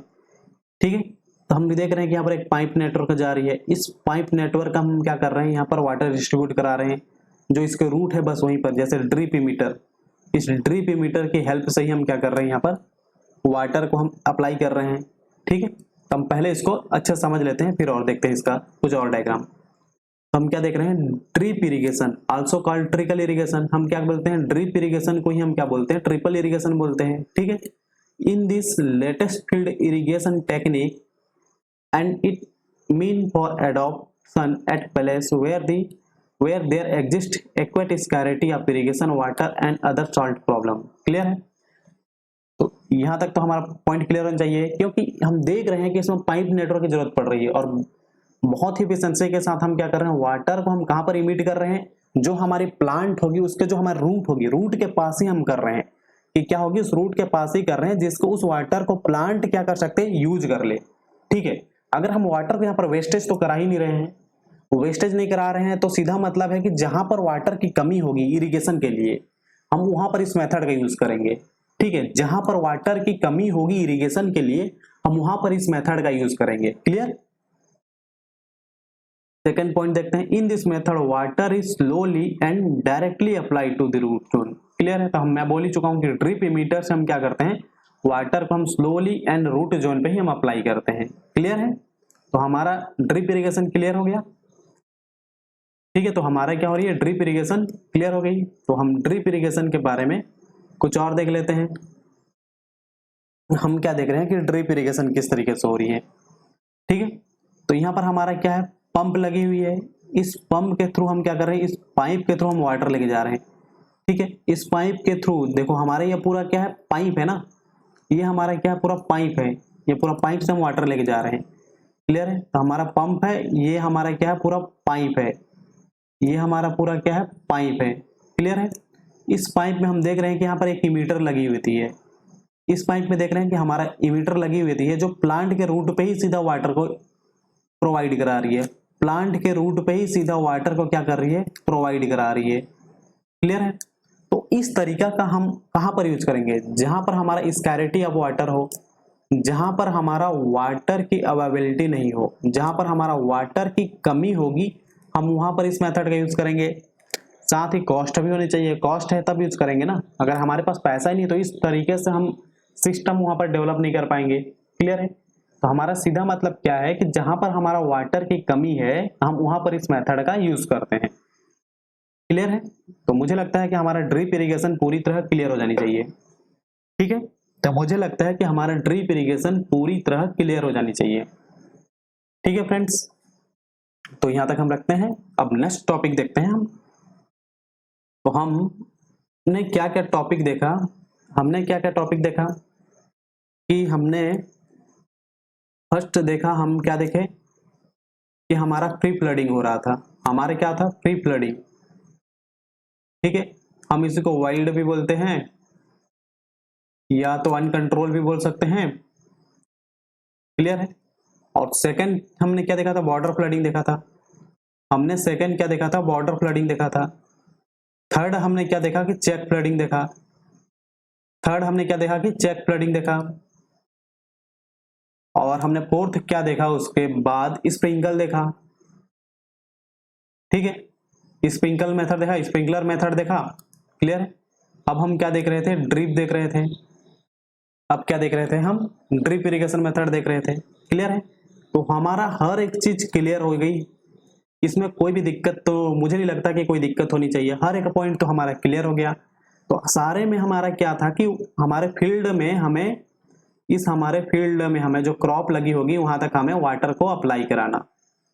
ठीक है, तो हम भी देख रहे हैं कि यहाँ पर एक पाइप नेटवर्क जा रही है, इस पाइप नेटवर्क का हम क्या कर रहे हैं, यहाँ पर वाटर डिस्ट्रीब्यूट करा रहे हैं, जो इसके रूट है बस वहीं पर, जैसे ड्रिप इमीटर, इस ड्रिप इमीटर की हेल्प से ही हम क्या कर रहे हैं, यहाँ पर वाटर को हम अप्लाई कर रहे हैं। ठीक है, तो हम पहले इसको अच्छा समझ लेते हैं, फिर और देखते हैं इसका कुछ और डायग्राम। तो हम क्या देख रहे हैं, drip irrigation also called trickle irrigation, हम क्या बोलते हैं, ड्रिप इरिगेशन को ही हम क्या बोलते हैं, ट्रिपल इरिगेशन बोलते हैं। ठीक है, in this latest field irrigation technique and it mean for adoption at place where there exist acute scarcity of irrigation water and other salt problem. Clear है, तो यहां तक तो हमारा पॉइंट क्लियर होना चाहिए, क्योंकि हम देख रहे हैं कि इसमें पाइप नेटवर्क की जरूरत पड़ रही है, और बहुत ही एफिशिएंसी के साथ हम क्या कर रहे हैं, वाटर को हम कहां पर इमिट कर रहे हैं, जो हमारी प्लांट होगी उसके जो हमारी रूट होगी, रूट के पास ही हम कर रहे हैं, कि क्या होगी, उस रूट के पास ही कर रहे हैं, जिसको उस वाटर को प्लांट क्या कर सकते हैं, यूज कर ले। ठीक है, अगर हम वाटर को यहाँ पर वेस्टेज तो करा ही नहीं रहे हैं, वेस्टेज नहीं करा रहे हैं, तो सीधा मतलब है कि जहां पर वाटर की कमी होगी इरिगेशन के लिए, हम वहां पर इस मेथड का यूज करेंगे। ठीक है, जहां पर वाटर की कमी होगी इरिगेशन के लिए, हम वहां पर इस मेथड का यूज करेंगे। क्लियर, सेकेंड पॉइंट देखते हैं, in this method water is slowly and directly apply to the root zone. Clear है, तो मैं बोल ही चुका हूं कि ड्रिप इमीटर से हम क्या करते हैं, वाटर को हम स्लोली एंड रूट जोन पे ही हम अप्लाई करते हैं। क्लियर है, तो हमारा ड्रिप इरिगेशन क्लियर हो गया। ठीक है, तो हमारा क्या हो रही है, ड्रिप इरिगेशन क्लियर हो गई। तो हम ड्रिप इरिगेशन के बारे में कुछ और देख लेते हैं। हम क्या देख रहे हैं कि ड्रिप इरिगेशन किस तरीके से हो रही है। ठीक है, तो यहाँ पर हमारा क्या है, पंप लगी हुई है, इस पंप के थ्रू हम क्या कर रहे हैं, इस पाइप के थ्रू हम वाटर लेके जा रहे हैं। ठीक है, इस पाइप के थ्रू देखो हमारा ये पूरा क्या है, पाइप है ना, ये हमारा क्या है, पूरा पाइप है, ये पूरा पाइप से हम वाटर लेके जा रहे हैं। क्लियर है, तो हमारा पंप है, ये हमारा क्या है, पूरा पाइप है, ये हमारा पूरा क्या है, पाइप है। क्लियर है, इस पाइप में हम देख रहे हैं कि यहाँ पर एक इमीटर लगी हुई है, इस पाइप में देख रहे हैं कि हमारा इमीटर लगी हुई है, जो प्लांट के रूट पे ही सीधा वाटर को प्रोवाइड करा रही है, प्लांट के रूट पे ही सीधा वाटर को क्या कर रही है, प्रोवाइड करा रही है। क्लियर है, तो इस तरीका का हम कहां पर यूज करेंगे, जहां पर हमारा स्कैरिटी ऑफ वाटर हो, जहां पर हमारा वाटर की अवेलेबिलिटी नहीं हो, जहां पर हमारा वाटर की कमी होगी, हम वहां पर इस मेथड का यूज करेंगे। साथ ही कॉस्ट भी होनी चाहिए, कॉस्ट है तब यूज करेंगे ना, अगर हमारे पास पैसा ही नहीं तो इस तरीके से हम सिस्टम वहां पर डेवलप नहीं कर पाएंगे। क्लियर है, तो हमारा सीधा मतलब क्या है कि जहां पर हमारा वाटर की कमी है, हम वहां पर इस मेथड का यूज करते हैं। क्लियर है, तो मुझे लगता है कि हमारा ड्रिप इरिगेशन पूरी तरह क्लियर हो जानी चाहिए। ठीक है, तो मुझे लगता है कि हमारा ड्रिप इरिगेशन पूरी तरह क्लियर हो जानी चाहिए। ठीक है फ्रेंड्स, तो यहां तक हम रखते हैं। अब नेक्स्ट टॉपिक देखते हैं हम। तो हमने क्या क्या टॉपिक देखा, हमने क्या क्या टॉपिक देखा कि हमने फर्स्ट देखा, हम क्या देखे कि हमारा फ्री फ्लडिंग हो रहा था। हमारे क्या था, फ्री फ्लडिंग। ठीक है, हम इसी को वाइल्ड भी बोलते हैं या तो अनकंट्रोल भी बोल सकते हैं। क्लियर है। और सेकंड हमने क्या देखा था, बॉर्डर फ्लडिंग देखा था। हमने सेकंड क्या देखा था, बॉर्डर फ्लडिंग देखा था। थर्ड हमने क्या देखा कि चेक फ्लडिंग देखा। थर्ड हमने क्या देखा कि चेक फ्लडिंग देखा। और हमने फोर्थ क्या देखा, उसके बाद स्प्रिंकल देखा। ठीक है, स्प्रिंकल मेथड देखा, स्प्रिंकलर मेथड देखा। क्लियर है। अब हम क्या देख रहे थे, ड्रिप देख रहे थे। अब क्या देख रहे थे हम, ड्रिप इरिगेशन मेथड देख रहे थे। क्लियर है। तो हमारा हर एक चीज क्लियर हो गई, इसमें कोई भी दिक्कत तो मुझे नहीं लगता कि कोई दिक्कत होनी चाहिए। हर एक पॉइंट तो हमारा क्लियर हो गया। तो सारे में हमारा क्या था कि हमारे फील्ड में हमें, इस हमारे फील्ड में हमें जो क्रॉप लगी होगी वहां तक हमें वाटर को अप्लाई कराना।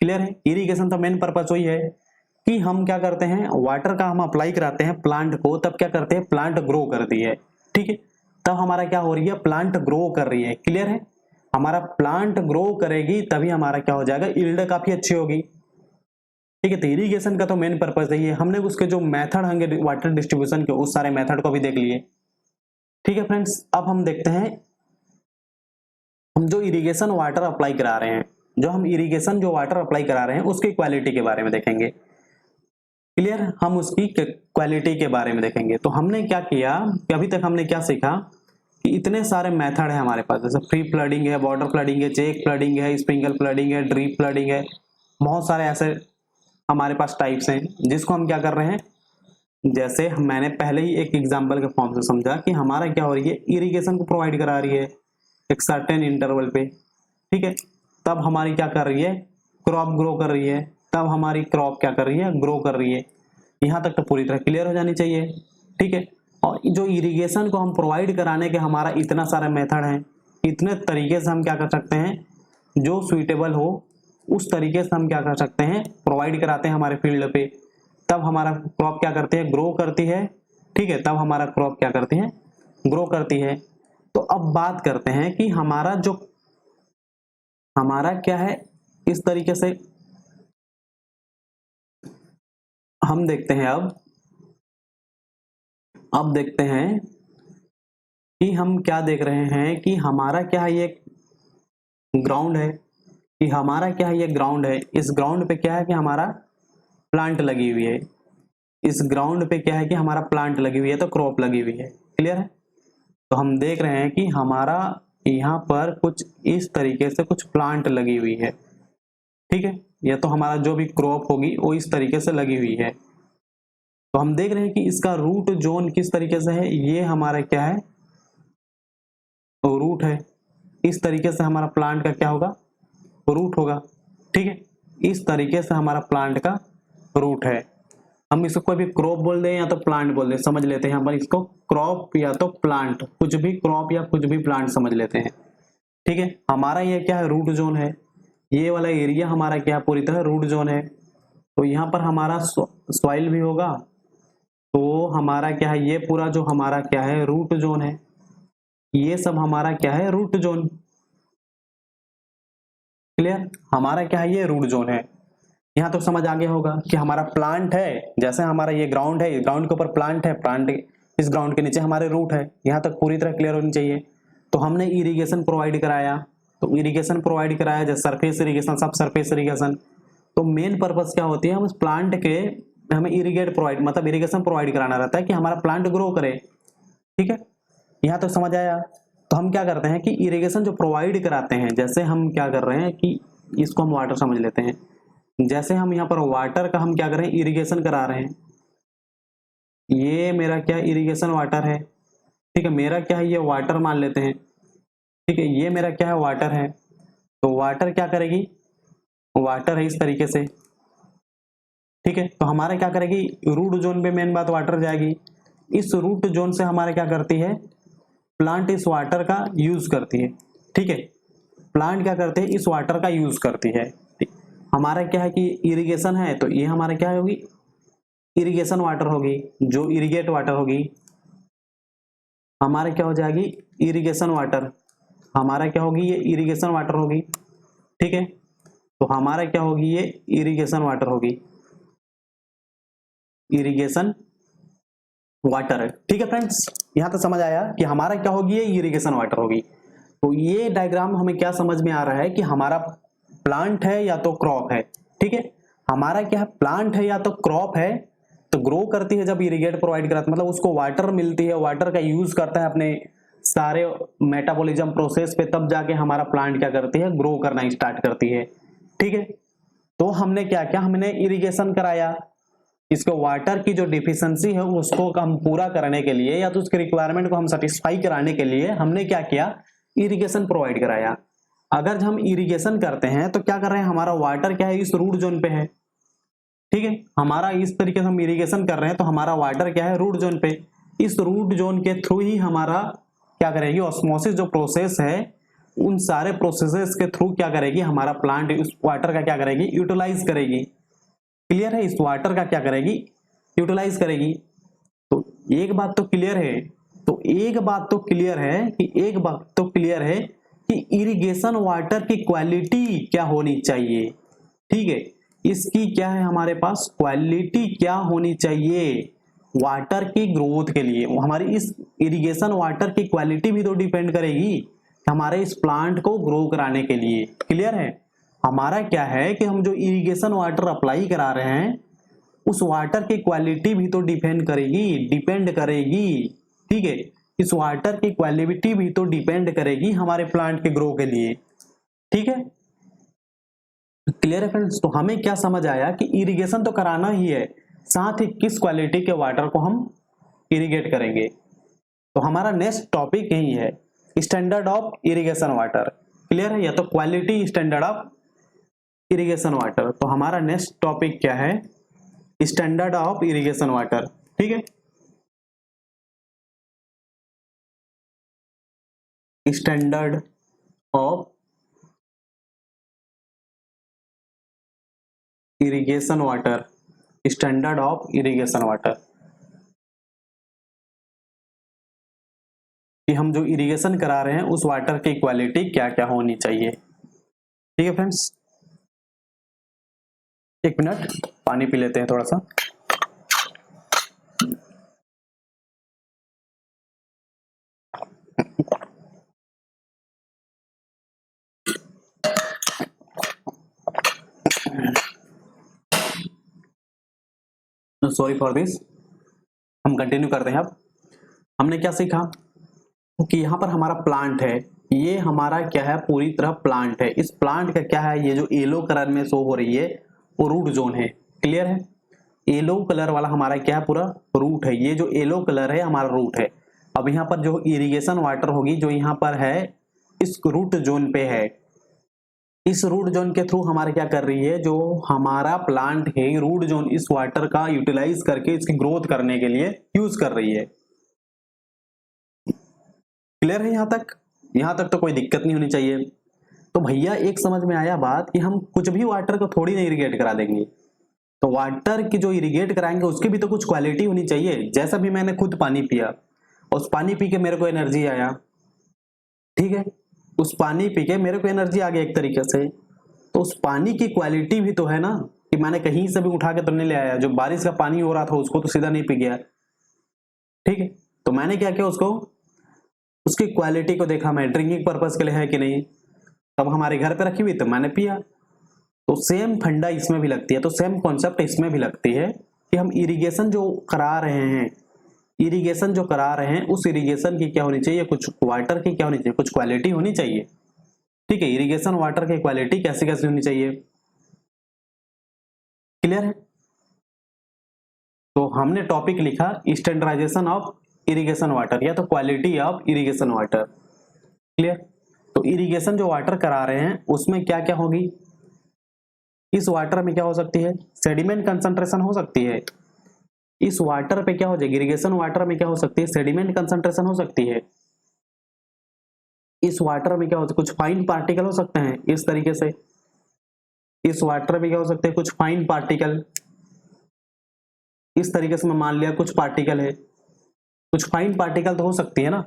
क्लियर है। इरिगेशन का मेन पर्पस वही है कि हम क्या करते हैं, वाटर का हम अप्लाई कराते हैं प्लांट को, तब क्या करते हैं, प्लांट ग्रो करती है। ठीक है, तब हमारा क्या हो रही है, प्लांट ग्रो कर रही है। क्लियर है। हमारा प्लांट ग्रो करेगी तभी हमारा क्या हो जाएगा, यील्ड काफी अच्छी होगी। ठीक है, तो इरिगेशन का तो मेन पर्पस यही है। हमने उसके जो मेथड होंगे वाटर डिस्ट्रीब्यूशन के, उस सारे मेथड को भी देख लिए। ठीक है फ्रेंड्स, अब हम देखते हैं, हम जो इरिगेशन वाटर अप्लाई करा रहे हैं, जो हम इरिगेशन जो वाटर अप्लाई करा रहे हैं उसकी क्वालिटी के बारे में देखेंगे। क्लियर, हम उसकी क्वालिटी के बारे में देखेंगे। तो हमने क्या किया कि अभी तक हमने क्या सीखा कि इतने सारे मेथड है हमारे पास, जैसे फ्री फ्लडिंग है, बॉर्डर फ्लडिंग है, चेक फ्लडिंग है, स्प्रिंकल फ्लडिंग है, ड्रिप फ्लडिंग है। बहुत सारे ऐसे हमारे पास टाइप्स हैं जिसको हम क्या कर रहे हैं, जैसे मैंने पहले ही एक एग्जांपल के फॉर्म से समझा कि हमारा क्या हो रही है, इरिगेशन को प्रोवाइड करा रही है एक सर्टेन इंटरवल पे। ठीक है, तब हमारी क्या कर रही है, क्रॉप ग्रो कर रही है। तब हमारी क्रॉप क्या कर रही है, ग्रो कर रही है। यहाँ तक तो पूरी तरह क्लियर हो जानी चाहिए। ठीक है, और जो इरिगेशन को हम प्रोवाइड कराने के हमारा इतना सारा मेथड है, इतने तरीके से हम क्या कर सकते हैं, जो सुइटेबल हो उस तरीके से हम क्या कर सकते हैं, प्रोवाइड कराते हैं हमारे फील्ड पे। तब हमारा क्रॉप क्या करती है, ग्रो करती है। ठीक है, तब हमारा क्रॉप क्या करती है, ग्रो करती है। तो अब बात करते हैं कि हमारा जो, हमारा क्या है, इस तरीके से हम देखते हैं। अब देखते हैं कि हम क्या देख रहे हैं कि हमारा क्या है, ये ग्राउंड है, कि हमारा क्या है, ये ग्राउंड है। इस ग्राउंड पे क्या है कि हमारा प्लांट लगी हुई है। इस ग्राउंड पे क्या है कि हमारा प्लांट लगी हुई है, तो क्रॉप लगी हुई है। क्लियर है। तो हम देख रहे हैं कि हमारा यहाँ पर कुछ इस तरीके से कुछ प्लांट लगी हुई है। ठीक है, या तो हमारा जो भी क्रॉप होगी वो इस तरीके से लगी हुई है। तो हम देख रहे हैं कि इसका रूट जोन किस तरीके से है, ये हमारा क्या है, तो रूट है। इस तरीके से हमारा प्लांट का क्या होगा, रूट होगा। ठीक है, इस तरीके से हमारा प्लांट का रूट है। हम इसको कोई भी क्रॉप बोल दें या तो प्लांट बोल दें, समझ लेते हैं हम इसको क्रॉप या तो प्लांट, कुछ भी क्रॉप या कुछ भी प्लांट समझ लेते हैं। ठीक है, हमारा ये क्या है, रूट जोन है। ये वाला एरिया हमारा क्या पूरी तरह रूट जोन है। तो यहाँ पर हमारा सॉइल भी होगा। तो हमारा क्या है, ये पूरा जो हमारा क्या है, रूट जोन है। ये सब हमारा क्या है, रूट जोन। क्लियर, हमारा क्या है, ये रूट जोन है। यहाँ तो समझ आ गया होगा कि हमारा प्लांट है, जैसे हमारा ये ग्राउंड है, ग्राउंड के ऊपर प्लांट है, प्लांट इस ग्राउंड के नीचे हमारे रूट है। यहाँ तक पूरी तरह क्लियर होनी चाहिए। तो हमने इरिगेशन प्रोवाइड कराया, तो इरिगेशन प्रोवाइड कराया जैसे सरफेस इरिगेशन, सब सरफेस इरिगेशन। तो मेन पर्पस क्या होती है, हम उस प्लांट के, हमें इरिगेट प्रोवाइड मतलब इरिगेशन प्रोवाइड कराना रहता है कि हमारा प्लांट ग्रो करे। ठीक है, यहाँ तक समझ आया। तो हम क्या करते हैं कि इरिगेशन जो प्रोवाइड कराते हैं, जैसे हम क्या कर रहे हैं कि इसको हम वाटर समझ लेते हैं। जैसे हम यहाँ पर वाटर का हम क्या कर रहे हैं, इरिगेशन करा रहे हैं। ये मेरा क्या इरिगेशन वाटर है। ठीक है, मेरा क्या है, ये वाटर मान लेते हैं। ठीक है, ये मेरा क्या है, वाटर है। तो वाटर क्या करेगी, वाटर है इस तरीके से। ठीक है, तो हमारा क्या करेगी, रूट जोन पे मेन बात वाटर जाएगी। इस रूट जोन से हमारे क्या करती है, प्लांट इस वाटर का यूज करती है, ठीक है, प्लांट क्या करते हैं, इस वाटर का यूज करती है। हमारा क्या है कि इरिगेशन है, तो ये हमारा क्या होगी, इरिगेशन वाटर होगी, जो इरिगेट वाटर होगी हमारा क्या हो जाएगी, इरिगेशन वाटर, हमारा क्या होगी, ये इरिगेशन वाटर होगी, ठीक है, तो हमारा क्या होगी, ये इरिगेशन वाटर होगी, इरिगेशन वाटर है, ठीक है फ्रेंड्स, यहां तक समझ आया कि हमारा क्या होगी, ये इरिगेशन वाटर होगी। तो ये डायग्राम हमें क्या समझ में आ रहा है कि हमारा प्लांट है या तो क्रॉप है, ठीक है, हमारा क्या है, प्लांट है या तो क्रॉप है, तो ग्रो करती है जब इरिगेट प्रोवाइड कराता है, मतलब उसको वाटर मिलती है, वाटर का यूज करता है अपने सारे मेटाबॉलिज्म प्रोसेस पे, तब जाके हमारा प्लांट क्या करती है, ग्रो करना स्टार्ट करती है, ठीक है। तो हमने क्या किया, हमने इरिगेशन कराया, इसको वाटर की जो डिफिशियंसी है उसको हम पूरा करने के लिए या तो उसके रिक्वायरमेंट को हम सेटिस्फाई कराने के लिए हमने क्या किया, इरिगेशन प्रोवाइड कराया। अगर हम इरिगेशन करते हैं तो क्या कर रहे हैं, हमारा वाटर क्या है, इस रूट जोन पे है, ठीक है, हमारा इस तरीके से हम इरिगेशन कर रहे हैं तो हमारा वाटर क्या है, रूट जोन पे, इस रूट जोन के थ्रू ही हमारा क्या करेगी, ऑस्मोसिस जो प्रोसेस है, उन सारे प्रोसेसेस के थ्रू क्या करेगी, हमारा प्लांट उस वाटर का क्या करेगी, यूटिलाइज करेगी, क्लियर है, इस वाटर का क्या करेगी, यूटिलाइज करेगी। तो एक बात तो क्लियर है, तो एक बात तो क्लियर है कि एक बात तो क्लियर है कि इरिगेशन वाटर की क्वालिटी क्या होनी चाहिए, ठीक है, इसकी क्या है हमारे पास क्वालिटी क्या होनी चाहिए, वाटर की ग्रोथ के लिए हमारी इस इरिगेशन वाटर की क्वालिटी भी तो डिपेंड करेगी हमारे इस प्लांट को ग्रो कराने के लिए, क्लियर है। हमारा क्या है कि हम जो इरिगेशन वाटर अप्लाई करा रहे हैं उस वाटर की क्वालिटी भी तो डिपेंड करेगी, ठीक है, इस वाटर की क्वालिटी भी तो डिपेंड करेगी हमारे प्लांट के ग्रो के लिए, ठीक है, क्लियर है फ्रेंड्स। तो हमें क्या समझ आया कि इरिगेशन तो कराना ही है, साथ ही किस क्वालिटी के वाटर को हम इरिगेट करेंगे। तो हमारा नेक्स्ट टॉपिक यही है, standard of irrigation water, clear है, या तो quality standard of irrigation water. तो हमारा नेक्स्ट टॉपिक क्या है, स्टैंडर्ड ऑफ इरिगेशन वाटर, ठीक है, standard of irrigation water, standard of irrigation water, कि हम जो इरिगेशन करा रहे हैं उस वाटर की क्वालिटी क्या क्या होनी चाहिए, ठीक है फ्रेंड्स। एक मिनट पानी पी लेते हैं थोड़ा सा। सॉरी फॉर दिस, हम कंटिन्यू करते हैं। अब हमने क्या सीखा कि यहाँ पर हमारा प्लांट है, ये हमारा क्या है, पूरी तरह प्लांट है, इस प्लांट का क्या है, ये जो येलो कलर में शो हो रही है वो रूट जोन है, क्लियर है, येलो कलर वाला हमारा क्या है, पूरा रूट है, ये जो येलो कलर है हमारा रूट है। अब यहाँ पर जो इरिगेशन वाटर होगी जो यहाँ पर है इस रूट जोन पे है, इस रूट जोन के थ्रू हमारे क्या कर रही है, जो हमारा प्लांट है रूट जोन इस वाटर का यूटिलाइज करके इसकी ग्रोथ करने के लिए यूज कर रही है, क्लियर है। यहां तक तो कोई दिक्कत नहीं होनी चाहिए। तो भैया एक समझ में आया बात कि हम कुछ भी वाटर को थोड़ी ना इरिगेट करा देंगे, तो वाटर की जो इरिगेट कराएंगे उसकी भी तो कुछ क्वालिटी होनी चाहिए। जैसा भी मैंने खुद पानी पिया, उस पानी पी के मेरे को एनर्जी आया, ठीक है, उस पानी पी के मेरे को एनर्जी आ गया एक तरीके से, तो उस पानी की क्वालिटी भी तो है ना, कि मैंने कहीं से भी उठा के तो नहीं ले आया, जो बारिश का पानी हो रहा था उसको तो सीधा नहीं पी गया, ठीक है, तो मैंने क्या किया, उसको उसकी क्वालिटी को देखा, मैं ड्रिंकिंग पर्पज के लिए है कि नहीं, तब हमारे घर पे रखी हुई तो मैंने पिया। तो सेम फंडा इसमें भी लगती है, तो सेम कॉन्सेप्ट इसमें भी लगती है कि हम इरिगेशन जो करा रहे हैं, इरिगेशन जो करा रहे हैं उस इरिगेशन की क्या होनी चाहिए, कुछ वाटर की क्या होनी चाहिए, कुछ क्वालिटी होनी चाहिए, ठीक है, इरिगेशन वाटर की क्वालिटी कैसे कैसे होनी चाहिए, क्लियर है। तो हमने टॉपिक लिखा स्टैंडर्डाइजेशन ऑफ इरिगेशन वाटर या तो quality of irrigation water, clear. तो इरिगेशन जो वाटर करा रहे हैं उसमें क्या क्या होगी, इस वाटर में क्या हो सकती है, सेडिमेंट कंसंट्रेशन हो सकती है, इस वाटर पे क्या हो जाएगी, इरिगेशन वाटर में क्या हो सकती है, सेडिमेंट कंसंट्रेशन हो सकती है, इस वाटर में क्या होता है, कुछ फाइन पार्टिकल हो सकते हैं इस तरीके से, इस वाटर में क्या हो सकते हैं कुछ फाइन पार्टिकल, इस तरीके से मैं मान लिया कुछ पार्टिकल है, कुछ फाइन पार्टिकल तो हो सकती है ना,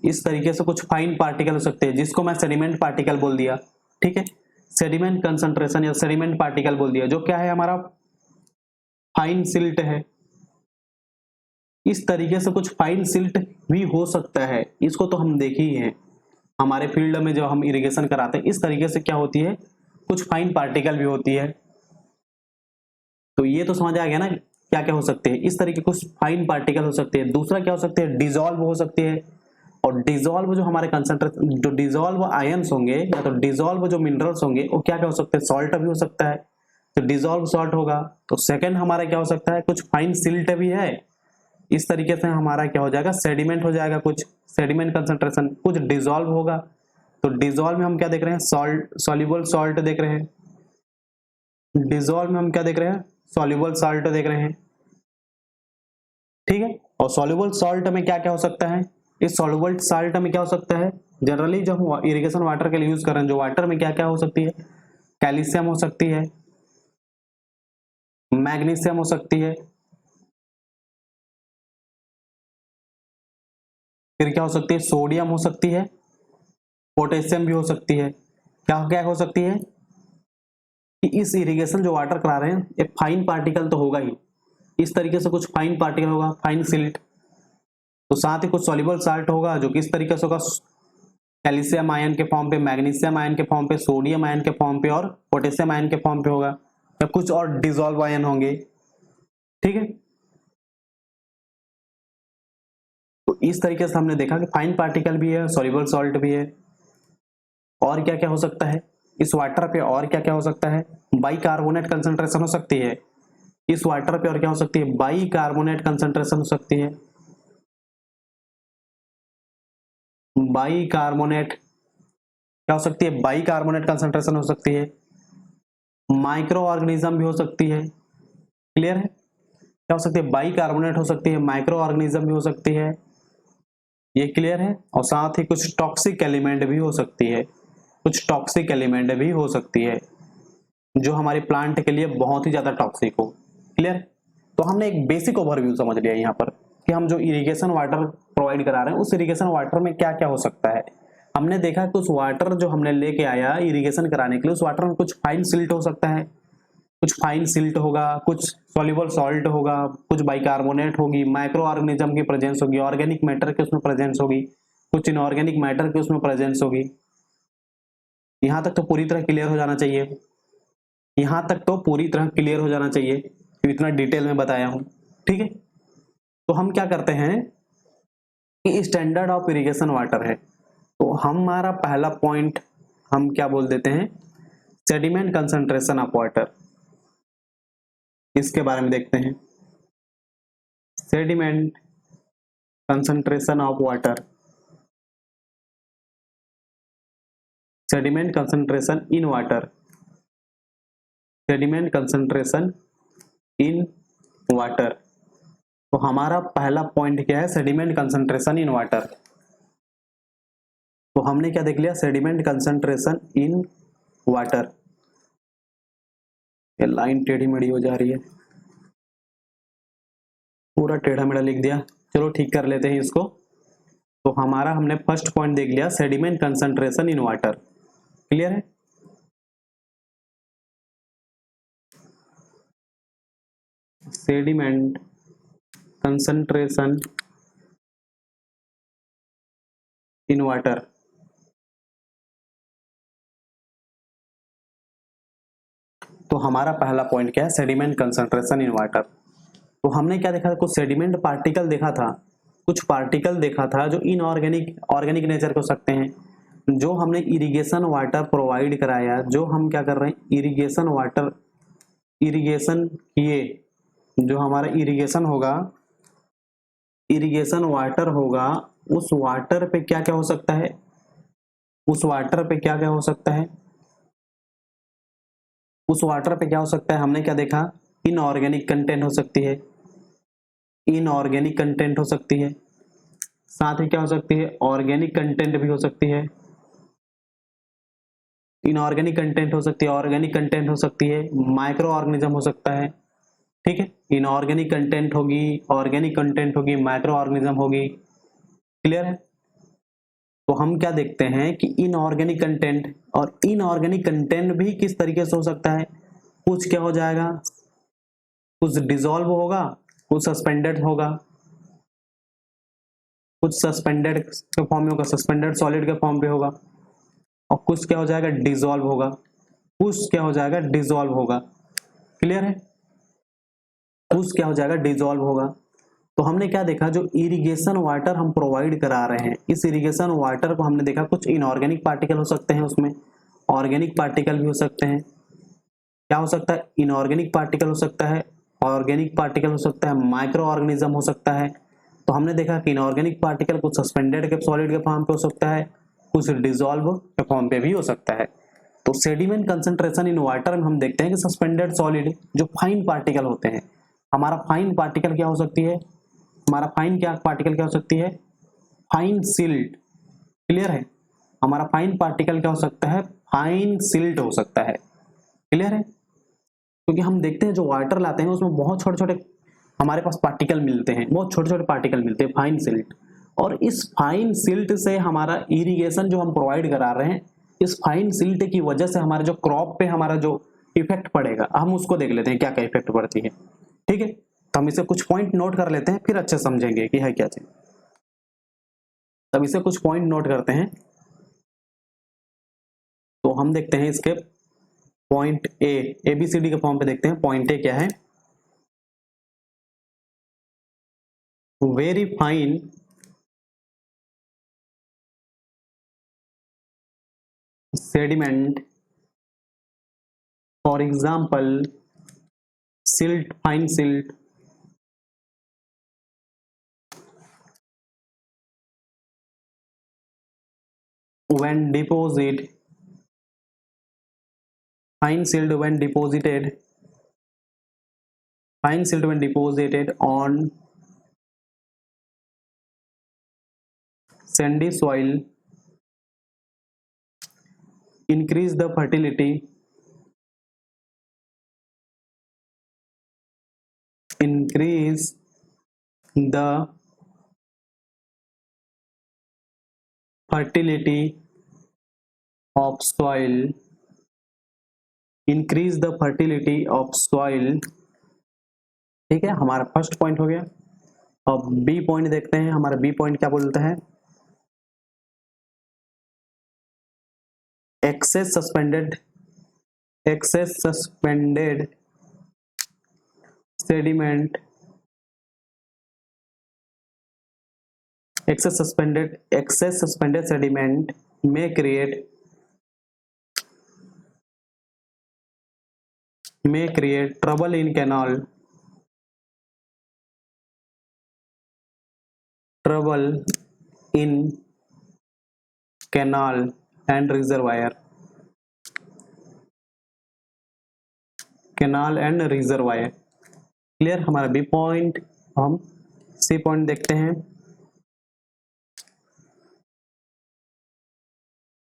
इस तरीके से कुछ फाइन पार्टिकल हो सकते हैं जिसको मैं सेडिमेंट पार्टिकल बोल दिया, ठीक है, सेडिमेंट कंसंट्रेशन या सेडिमेंट पार्टिकल बोल दिया, जो क्या है हमारा फाइन सिल्ट है। इस तरीके से कुछ फाइन सिल्ट भी हो सकता है, इसको तो हम देखे ही हैं हमारे फील्ड में जब हम इरिगेशन कराते हैं, इस तरीके से क्या होती है कुछ फाइन पार्टिकल भी होती है। तो ये तो समझ आ गया ना क्या क्या हो सकते हैं, इस तरीके कुछ फाइन पार्टिकल हो सकते हैं। दूसरा क्या हो सकते हैं, डिजोल्व हो सकती है, और डिजोल्व जो हमारे कंसंट्रेशन, जो डिजोल्व आयंस होंगे या तो डिजोल्व जो मिनरल्स होंगे वो क्या क्या हो सकते हैं, सॉल्ट भी हो सकता है, तो डिजोल्व सॉल्ट होगा। तो सेकंड हमारा क्या हो सकता है, कुछ फाइन सिल्ट भी है, इस तरीके से हमारा क्या हो जाएगा, सेडिमेंट हो जाएगा, कुछ सेडिमेंट कंसंट्रेशन, कुछ डिजोल्व होगा। तो डिजोल्व में हम क्या देख रहे हैं, सॉल्ट, सॉल्युबल सॉल्ट देख रहे हैं, डिजोल्व में हम क्या देख रहे हैं, सॉल्युबल सॉल्ट देख रहे हैं, ठीक है। और सॉल्युबल सॉल्ट में क्या क्या हो सकता है, इस सॉल्युबल सॉल्ट में क्या हो सकता है, जनरली जो हम इरिगेशन वाटर के लिए यूज कर रहे हैं, जो वाटर में क्या क्या हो सकती है, कैल्शियम हो सकती है, मैग्नीशियम हो सकती है, फिर क्या हो सकती है, सोडियम हो सकती है, पोटेशियम भी हो सकती है। क्या क्या हो सकती है कि इस इरिगेशन जो वाटर करा रहे हैं एक फाइन पार्टिकल तो होगा ही, इस तरीके से कुछ फाइन पार्टिकल होगा, फाइन सिल्ट, तो साथ ही कुछ सॉल्युबल साल्ट होगा जो किस तरीके से होगा, कैल्शियम आयन के फॉर्म पे, मैग्नीशियम आयन के फॉर्म पे, सोडियम आयन के फॉर्म पे और पोटेशियम आयन के फॉर्म पे होगा, या कुछ और डिजोल्व आयन होंगे, ठीक है। तो इस तरीके से हमने देखा कि फाइन पार्टिकल भी है, सॉल्युबल सॉल्ट भी है, और क्या क्या हो सकता है इस वाटर पे, और क्या क्या हो सकता है, बाइकार्बोनेट कंसंट्रेशन हो सकती है इस वाटर पे, और क्या हो सकती है, बाइकार्बोनेट कंसंट्रेशन हो सकती है, बाइकार्बोनेट क्या हो सकती है, बाइकार्बोनेट कंसंट्रेशन हो सकती है, माइक्रो ऑर्गेनिज्म भी हो सकती है, क्लियर है, क्या हो सकती है, बाइकार्बोनेट हो सकती है, माइक्रो ऑर्गेनिज्म भी हो सकती है, ये क्लियर है। और साथ ही कुछ टॉक्सिक एलिमेंट भी हो सकती है, कुछ टॉक्सिक एलिमेंट भी हो सकती है जो हमारी प्लांट के लिए बहुत ही ज्यादा टॉक्सिक हो, क्लियर। तो हमने एक बेसिक ओवरव्यू समझ लिया यहाँ पर कि हम जो इरिगेशन वाटर प्रोवाइड करा रहे हैं उस इरिगेशन वाटर में क्या क्या हो सकता है। हमने देखा कि उस वाटर जो हमने लेके आया इरिगेशन कराने के लिए, उस वाटर में कुछ फाइन सिल्ट हो सकता है, कुछ फाइन सिल्ट होगा, कुछ सॉल्युबल सॉल्ट होगा, कुछ बाइकार्बोनेट होगी, माइक्रो ऑर्गेनिज्म की प्रेजेंस होगी, ऑर्गेनिक मैटर की उसमें प्रेजेंस होगी, कुछ इनऑर्गेनिक मैटर की उसमें प्रेजेंस होगी। यहां तक तो पूरी तरह क्लियर हो जाना चाहिए, यहां तक तो पूरी तरह क्लियर हो जाना चाहिए, तो इतना डिटेल में बताया हूं, ठीक है। तो हम क्या करते हैं कि स्टैंडर्ड ऑफ इरिगेशन वाटर है, तो हमारा पहला पॉइंट हम क्या बोल देते हैं, सेडिमेंट कंसंट्रेशन ऑफ वाटर, इसके बारे में देखते हैं। Sediment concentration of water, sediment concentration in water, sediment concentration in water. तो हमारा पहला पॉइंट क्या है, सेडिमेंट कंसंट्रेशन इन वाटर। तो हमने क्या देख लिया, सेडिमेंट कंसंट्रेशन इन वाटर। ये लाइन टेढ़ी मेढ़ी हो जा रही है, पूरा टेढ़ा मेढ़ा लिख दिया, चलो ठीक कर लेते हैं इसको। तो हमारा हमने फर्स्ट पॉइंट देख लिया, sediment concentration in water, clear है। सेडिमेंट कंसंट्रेशन इन वाटर, तो हमारा पहला पॉइंट क्या है, सेडिमेंट कंसंट्रेशन इन वाटर। तो हमने क्या देखा, कुछ सेडिमेंट पार्टिकल देखा था, कुछ पार्टिकल देखा था जो इनऑर्गेनिक, ऑर्गेनिक नेचर के हो सकते हैं, जो हमने इरिगेशन वाटर प्रोवाइड कराया, जो हम क्या कर रहे हैं, इरिगेशन वाटर, इरिगेशन किए, जो हमारा इरिगेशन होगा, इरिगेशन वाटर होगा, उस वाटर पे क्या क्या हो सकता है, उस वाटर पे क्या क्या हो सकता है, उस वाटर पे क्या हो सकता है, हमने क्या देखा, इनऑर्गेनिक कंटेंट हो सकती है, इनऑर्गेनिक कंटेंट हो सकती है, साथ ही क्या हो सकती है, ऑर्गेनिक कंटेंट भी हो सकती है, इनऑर्गेनिक कंटेंट हो सकती है, ऑर्गेनिक कंटेंट हो सकती है, माइक्रो ऑर्गेनिज्म हो सकता है। ठीक है, इनऑर्गेनिक कंटेंट होगी, ऑर्गेनिक कंटेंट होगी, माइक्रो ऑर्गेनिज्म होगी। क्लियर है? तो हम क्या देखते हैं कि इनऑर्गेनिक कंटेंट और इनऑर्गेनिक कंटेंट भी किस तरीके से हो सकता है, कुछ क्या हो जाएगा, कुछ डिसॉल्व होगा, कुछ सस्पेंडेड होगा, कुछ सस्पेंडेड के फॉर्म में होगा, सस्पेंडेड सॉलिड के फॉर्म पे होगा, और कुछ क्या हो जाएगा, डिसॉल्व होगा, कुछ क्या हो जाएगा, डिसॉल्व होगा। क्लियर है? कुछ क्या हो जाएगा, डिसॉल्व होगा। तो हमने क्या देखा, जो इरिगेशन वाटर हम प्रोवाइड करा रहे हैं, इस इरिगेशन वाटर को हमने देखा कुछ इनऑर्गेनिक पार्टिकल हो सकते हैं, उसमें ऑर्गेनिक पार्टिकल भी हो सकते हैं। क्या हो सकता है, इनऑर्गेनिक पार्टिकल हो सकता है, ऑर्गेनिक पार्टिकल हो सकता है, माइक्रो ऑर्गेनिज्म हो सकता है। तो हमने देखा कि इनऑर्गेनिक पार्टिकल कुछ सस्पेंडेड के सॉलिड के फॉर्म पे हो सकता है, कुछ डिसॉल्व के फॉर्म पे भी हो सकता है। तो सेडिमेंट कंसंट्रेशन इन वाटर में हम देखते हैं कि सस्पेंडेड सॉलिड जो फाइन पार्टिकल होते हैं, हमारा फाइन पार्टिकल क्या हो सकती है, हमारा फाइन क्या पार्टिकल क्या हो सकती है, फाइन सिल्ट। क्लियर है? हमारा फाइन पार्टिकल क्या हो सकता है, फाइन सिल्ट हो सकता है। क्लियर है? क्योंकि हम देखते हैं जो वाटर लाते हैं उसमें बहुत छोटे छोटे हमारे पास पार्टिकल मिलते हैं, बहुत छोटे छोटे पार्टिकल मिलते हैं, फाइन सिल्ट। और इस फाइन सिल्ट से हमारा इरिगेशन जो हम प्रोवाइड करा रहे हैं, इस फाइन सिल्ट की वजह से हमारे जो क्रॉप पे हमारा जो इफेक्ट पड़ेगा, हम उसको देख लेते हैं क्या क्या इफेक्ट पड़ती है। ठीक है, तो हम इसे कुछ पॉइंट नोट कर लेते हैं, फिर अच्छे समझेंगे कि है क्या चीज। तब इसे कुछ पॉइंट नोट करते हैं। तो हम देखते हैं इसके point A B C D के फॉर्म पे देखते हैं। पॉइंट ए क्या है, very fine sediment, for example silt, fine silt, when deposit, fine silt when deposited, fine silt when deposited on sandy soil increase the fertility, increase the fertility of soil, increase the fertility of soil। ठीक है, हमारा first point हो गया। अब B point देखते हैं, हमारा B point क्या बोलता है, excess suspended sediment, excess suspended sediment may create trouble in canal, and reservoir, clear. हमारा बी पॉइंट। हम सी पॉइंट देखते हैं,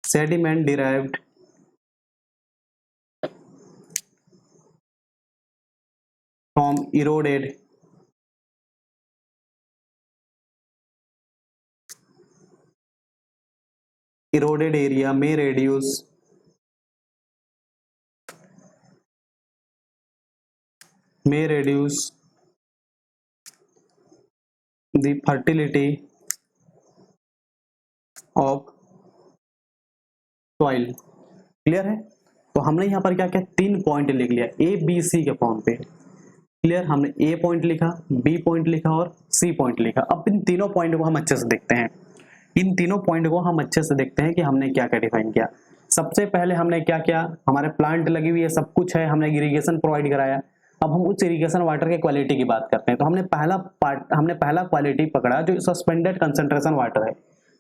sediment derived from eroded area may reduce the fertility of soil। Clear है? तो हमने यहाँ पर क्या क्या तीन पॉइंट लिख लिया ए बी सी के फॉर्म पे। क्लियर, हमने ए पॉइंट लिखा, बी पॉइंट लिखा और सी पॉइंट लिखा। अब इन तीनों पॉइंट को हम अच्छे से देखते हैं, इन तीनों पॉइंट को हम अच्छे से देखते हैं कि हमने क्या क्या डिफाइन किया। सबसे पहले हमने क्या किया, हमारे प्लांट लगी हुई है, सब कुछ है, हमने इरिगेशन प्रोवाइड कराया। अब हम उस इरिगेशन वाटर के क्वालिटी की बात करते हैं। तो हमने पहला क्वालिटी पकड़ा जो सस्पेंडेड कंसंट्रेशन वाटर है,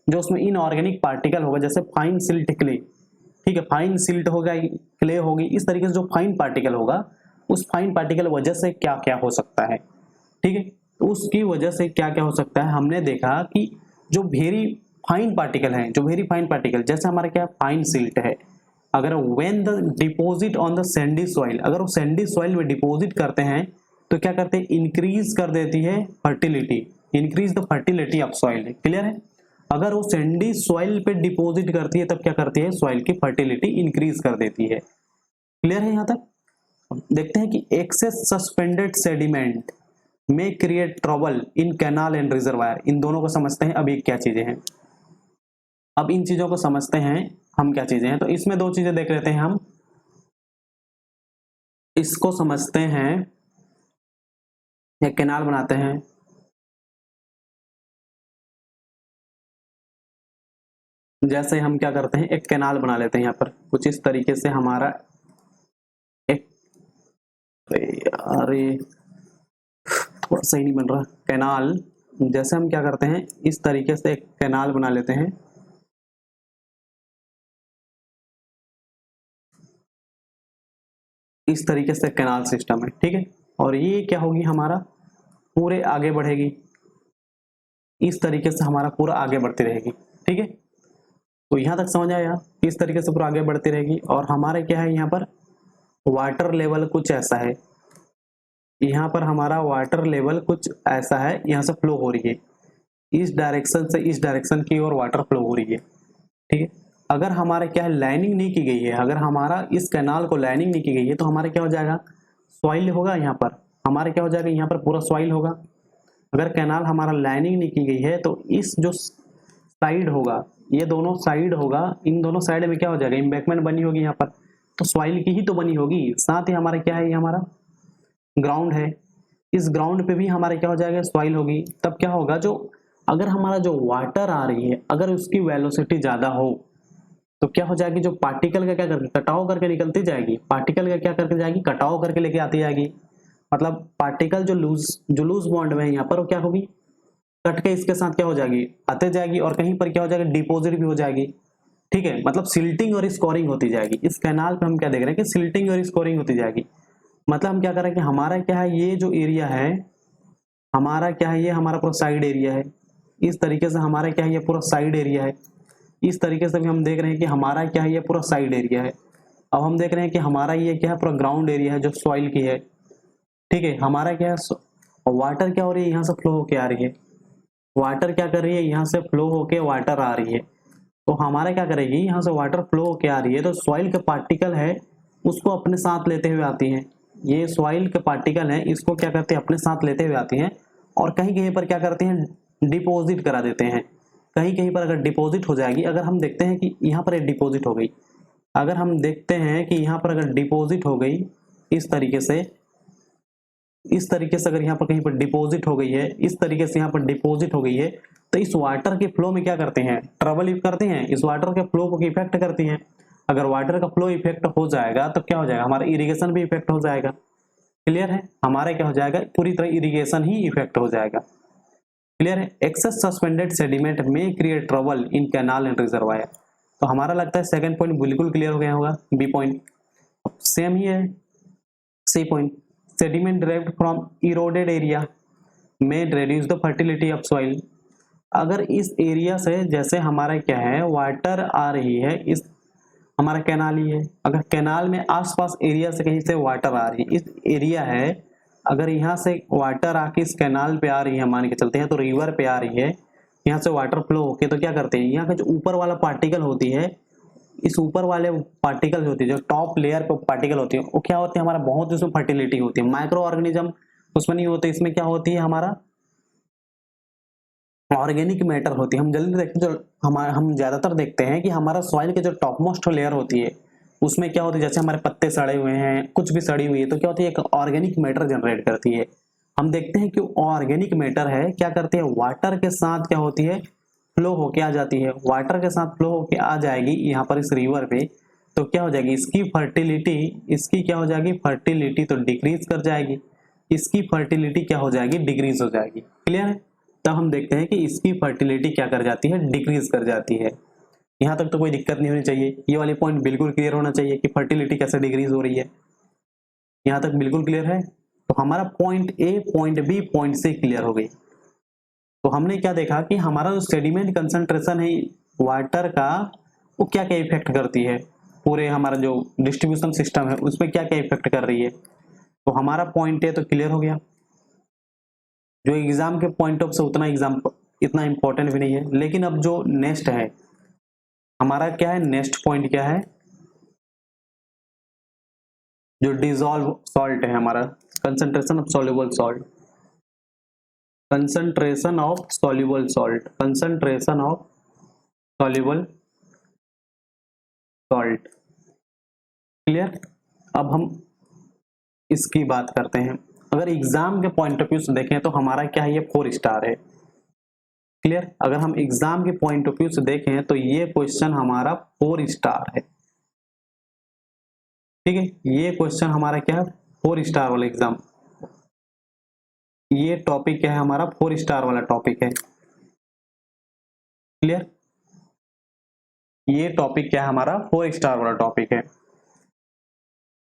जो उसमें इनऑर्गेनिक पार्टिकल होगा, जैसे फाइन सिल्ट क्ले। ठीक है, फाइन सिल्ट होगा, क्ले होगी, इस तरीके से जो फाइन पार्टिकल होगा, उस फाइन पार्टिकल वजह से क्या क्या हो सकता है। ठीक है, तो उसकी वजह से क्या क्या हो सकता है, हमने देखा कि जो वेरी फाइन पार्टिकल हैं, जो वेरी फाइन पार्टिकल, जैसे हमारा क्या फाइन सिल्ट है, अगर when the deposit on the Sandy soil, अगर वो सैंडी सॉइल में डिपॉजिट करते हैं तो क्या करते हैं, इंक्रीज कर देती है fertility, increase the fertility of soil. Clear है? अगर वो सैंडी सॉइल पे डिपॉजिट करती है तब क्या करती है, सॉइल की फर्टिलिटी इंक्रीज कर देती है। क्लियर है यहां तक? देखते हैं कि एक्सेस सस्पेंडेड सेडिमेंट में create trouble in canal and reservoir. इन दोनों को समझते हैं अभी क्या चीजें हैं। अब इन चीजों को समझते हैं हम क्या चीजें हैं। तो इसमें दो चीजें देख लेते हैं हम। इसको समझते हैं, एक कैनाल बनाते हैं, जैसे हम क्या करते हैं, एक कैनाल बना लेते हैं यहाँ पर कुछ इस तरीके से। हमारा एक, अरे थोड़ा सही नहीं बन रहा, कैनाल, जैसे हम क्या करते हैं इस तरीके से एक कैनाल बना लेते हैं। इस तरीके से कैनाल सिस्टम है, ठीक है। और ये क्या होगी, हमारा पूरे आगे बढ़ेगी, इस तरीके से हमारा पूरा आगे बढ़ती रहेगी, ठीक है। तो यहां तक समझ आया, इस तरीके से पूरा आगे बढ़ती रहेगी। और हमारे क्या है, यहाँ पर वाटर लेवल कुछ ऐसा है, यहाँ पर हमारा वाटर लेवल कुछ ऐसा है, यहाँ से फ्लो हो रही है, इस डायरेक्शन से इस डायरेक्शन की ओर वाटर फ्लो हो रही है, ठीक है। अगर हमारे क्या है, लाइनिंग नहीं की गई है, अगर हमारा इस कैनाल को लाइनिंग नहीं की गई है तो हमारे क्या हो जाएगा, सॉइल होगा, यहाँ पर हमारे क्या हो जाएगा, यहाँ पर पूरा सॉइल होगा। अगर कैनाल हमारा लाइनिंग नहीं की गई है तो इस जो साइड होगा, ये दोनों साइड होगा, इन दोनों साइड में क्या हो जाएगा, एम्बैंकमेंट बनी होगी यहाँ पर, तो सॉइल की ही तो बनी होगी। साथ ही हमारा क्या है, ये हमारा ग्राउंड है, इस ग्राउंड पे भी हमारे क्या हो जाएगा, सॉइल होगी। तब क्या होगा, जो अगर हमारा जो वाटर आ रही है अगर उसकी वेलोसिटी ज्यादा हो तो क्या हो जाएगी, जो पार्टिकल का क्या करके कटाव करके निकलती जाएगी, पार्टिकल का क्या करके जाएगी, कटाव करके लेके आती जाएगी। मतलब पार्टिकल जो लूज बॉन्ड में है यहाँ पर, वो क्या होगी, कट के इसके साथ क्या हो जाएगी, आते जाएगी, और कहीं पर क्या हो जाएगा, डिपोजिट भी हो जाएगी, ठीक है। मतलब सिल्टिंग और स्कोरिंग होती जाएगी। इस कैनाल पे हम क्या देख रहे हैं कि सिल्टिंग और स्कोरिंग होती जाएगी। मतलब हम क्या कर रहे हैं कि हमारा क्या है, ये जो एरिया है हमारा क्या है, ये हमारा पूरा साइड एरिया है, इस तरीके से हमारा क्या है, ये पूरा साइड एरिया है। इस तरीके से भी हम देख रहे हैं कि हमारा क्या है, ये पूरा साइड एरिया है। अब हम देख रहे हैं कि हमारा ये क्या है, पूरा ग्राउंड एरिया है जो सॉइल की है, ठीक है। हमारा क्या है, वाटर क्या हो रही है, यहाँ से फ्लो होके आ रही है, वाटर क्या कर रही है, यहाँ से फ्लो होके वाटर आ रही है। तो हमारा क्या करेगी, यहाँ से वाटर फ्लो होके आ रही है तो सॉइल के पार्टिकल है उसको अपने साथ लेते हुए आती हैं। ये सॉइल के पार्टिकल हैं, इसको क्या करते हैं, अपने साथ लेते हुए आती हैं, और कहीं कहीं पर क्या करते हैं, डिपोजिट करा देते हैं। कहीं कहीं पर अगर डिपॉजिट हो जाएगी, अगर हम देखते हैं कि यहाँ पर एक डिपॉजिट हो गई, अगर हम देखते हैं कि यहाँ पर अगर डिपॉजिट हो गई इस तरीके से, इस तरीके से अगर यहाँ पर कहीं पर डिपॉजिट हो गई है, इस तरीके से यहाँ पर डिपॉजिट हो गई है, तो इस वाटर के फ्लो में क्या करते हैं, ट्रबल करते हैं, इस वाटर के फ्लो को इफेक्ट करती हैं। अगर वाटर का फ्लो इफेक्ट हो जाएगा तो क्या हो जाएगा, हमारा इरिगेशन भी इफेक्ट हो जाएगा। क्लियर है, हमारा क्या हो जाएगा, पूरी तरह इरिगेशन ही इफेक्ट हो जाएगा। क्लियर है। एक्सेस सस्पेंडेड सेडिमेंट में create trouble in canal and reservoir. तो हमारा लगता है सेकंड पॉइंट बिल्कुल क्लियर हो गया होगा। बी पॉइंट सेम ही है। C point, sediment derived from eroded area may reduce the fertility of soil. अगर इस एरिया से जैसे हमारा क्या है, वाटर आ रही है, इस हमारा कैनाल ही है, अगर कैनाल में आसपास एरिया से कहीं से वाटर आ रही है, इस एरिया है, अगर यहाँ से वाटर आके इस कैनाल पे आ रही है, मान के चलते हैं तो रिवर पे आ रही है, यहाँ से वाटर फ्लो होके, तो क्या करते हैं, यहाँ का जो ऊपर वाला पार्टिकल होती है, इस ऊपर वाले पार्टिकल होती है, जो टॉप लेयर पे पार्टिकल होती है, वो क्या होती है, हमारा बहुत उसमें फर्टिलिटी होती है। माइक्रो ऑर्गेनिज्म उसमें नहीं होते, इसमें क्या होती है, हमारा ऑर्गेनिक मैटर होती है। हम जल्दी देखते हैं, जो हमारा हम ज्यादातर देखते हैं कि हमारा सॉइल के जो टॉप मोस्ट लेयर होती है उसमें क्या होती है, जैसे हमारे पत्ते सड़े हुए हैं, कुछ भी सड़ी हुई है, तो क्या होती है, एक ऑर्गेनिक मैटर जनरेट करती है। हम देखते हैं कि ऑर्गेनिक मैटर है, क्या करती है, वाटर के साथ क्या होती है, फ्लो होके आ जाती है, वाटर के साथ फ्लो होके आ जाएगी यहाँ पर इस रिवर पे, तो क्या हो जाएगी, इसकी फर्टिलिटी, इसकी क्या हो जाएगी, फर्टिलिटी तो डिक्रीज कर जाएगी, इसकी फर्टिलिटी क्या हो जाएगी, डिक्रीज हो जाएगी। क्लियर है। तब हम देखते हैं कि इसकी फर्टिलिटी क्या कर जाती है, डिक्रीज कर जाती है। यहाँ तक तो कोई दिक्कत नहीं होनी चाहिए, ये वाली पॉइंट बिल्कुल क्लियर होना चाहिए कि फर्टिलिटी कैसे डिक्रीज हो रही है। यहाँ तक बिल्कुल क्लियर है। तो हमारा point A, point B, point C clear हो गई। तो हमने क्या देखा कि हमारा जो सेडिमेंट कंसंट्रेशन है वाटर का, वो क्या क्या इफेक्ट करती है, पूरे हमारा जो डिस्ट्रीब्यूशन सिस्टम है उसमें क्या क्या इफेक्ट कर रही है। तो हमारा पॉइंट है तो क्लियर हो गया। जो एग्जाम के पॉइंट ऑफ से इतना इंपॉर्टेंट भी नहीं है, लेकिन अब जो नेक्स्ट है हमारा क्या है, नेक्स्ट पॉइंट क्या है, जो डिजॉल्व सॉल्ट है हमारा, concentration of soluble salt, concentration of soluble salt, concentration of soluble salt. Clear. अब हम इसकी बात करते हैं। अगर एग्जाम के पॉइंट ऑफ व्यू से देखें तो हमारा क्या है, ये 4 स्टार है। क्लियर। अगर हम एग्जाम के पॉइंट ऑफ व्यू से देखें तो ये क्वेश्चन हमारा 4 स्टार है। ठीक है, ये क्वेश्चन हमारा क्या है, 4 स्टार वाला एग्जाम, ये टॉपिक क्या है हमारा, 4 स्टार वाला टॉपिक है। क्लियर। ये टॉपिक क्या है हमारा, 4 स्टार वाला टॉपिक है।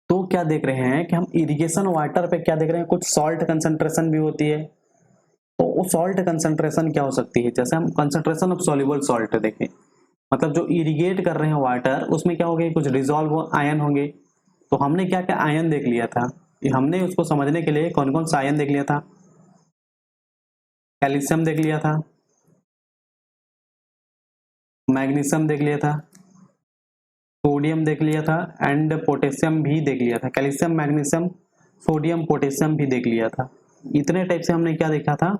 तो क्या देख रहे हैं कि हम इरिगेशन वाटर पे क्या देख रहे हैं, कुछ सॉल्ट कंसंट्रेशन भी होती है। तो वो सॉल्ट कंसंट्रेशन क्या हो सकती है, जैसे हम कंसंट्रेशन ऑफ सॉल्युबल सॉल्ट देखें, मतलब जो इरिगेट कर रहे हैं वाटर, उसमें क्या होगा, कुछ डिजॉल्व आयन होंगे। तो हमने क्या क्या आयन देख लिया था, हमने उसको समझने के लिए कौन कौन सा आयन देख लिया था, कैल्शियम देख लिया था, मैग्नीशियम देख लिया था, सोडियम देख लिया था, एंड पोटेशियम भी देख लिया था। कैल्शियम, मैग्नीशियम, सोडियम, पोटेशियम भी देख लिया था। इतने टाइप से हमने क्या देखा था,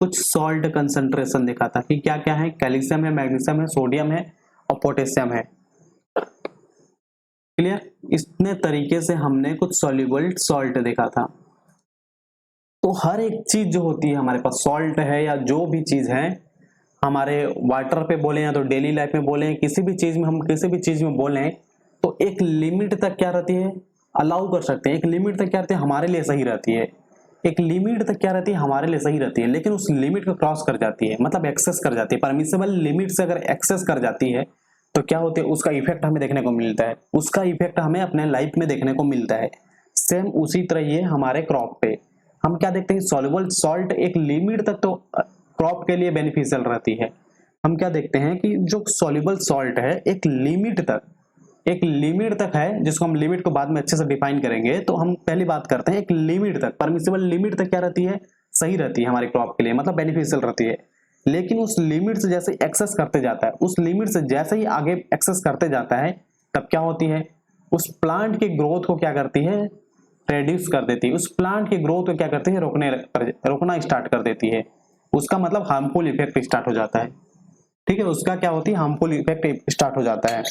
कुछ सॉल्ट कंसंट्रेशन देखा था कि क्या क्या है, कैल्शियम है, मैग्नीशियम है, सोडियम है और पोटेशियम है। क्लियर। इतने तरीके से हमने कुछ सॉल्युबल सॉल्ट देखा था। तो हर एक चीज जो होती है हमारे पास, सॉल्ट है या जो भी चीज है हमारे वाटर पे बोले या तो डेली लाइफ में बोले, किसी भी चीज में हम किसी भी चीज में बोले, तो एक लिमिट तक क्या रहती है, अलाउ कर सकते हैं। एक लिमिट तक क्या रहती है, हमारे लिए सही रहती है। एक लिमिट तक क्या रहती है, हमारे लिए सही रहती है। लेकिन उस लिमिट को क्रॉस कर जाती है, मतलब एक्सेस कर जाती है, परमिसेबल लिमिट से अगर एक्सेस कर जाती है तो क्या होती है, उसका इफेक्ट हमें देखने को मिलता है, उसका इफेक्ट हमें अपने लाइफ में देखने को मिलता है। सेम उसी तरह ये हमारे क्रॉप पे हम क्या देखते हैं, सॉल्युबल सॉल्ट एक लिमिट तक तो क्रॉप के लिए बेनिफिशियल रहती है। हम क्या देखते हैं कि जो सॉल्युबल सॉल्ट है एक लिमिट तक है, जिसको हम लिमिट को बाद में अच्छे से डिफाइन करेंगे। तो हम पहली बात करते हैं, एक लिमिट तक, परमिसिबल लिमिट तक क्या रहती है, सही रहती है हमारे क्रॉप के लिए, मतलब बेनिफिशियल रहती है। लेकिन उस लिमिट से जैसे एक्सेस करते जाता है, उस लिमिट से जैसे ही आगे एक्सेस करते जाता है, तब क्या होती है, उस प्लांट की ग्रोथ को क्या करती है, रेड्यूस कर देती है। उस प्लांट की ग्रोथ को क्या करती है, रोकना स्टार्ट कर देती है। उसका मतलब हार्मफुल इफेक्ट स्टार्ट हो जाता है। ठीक है, उसका क्या होती है, हार्मफुल इफेक्ट स्टार्ट हो जाता है।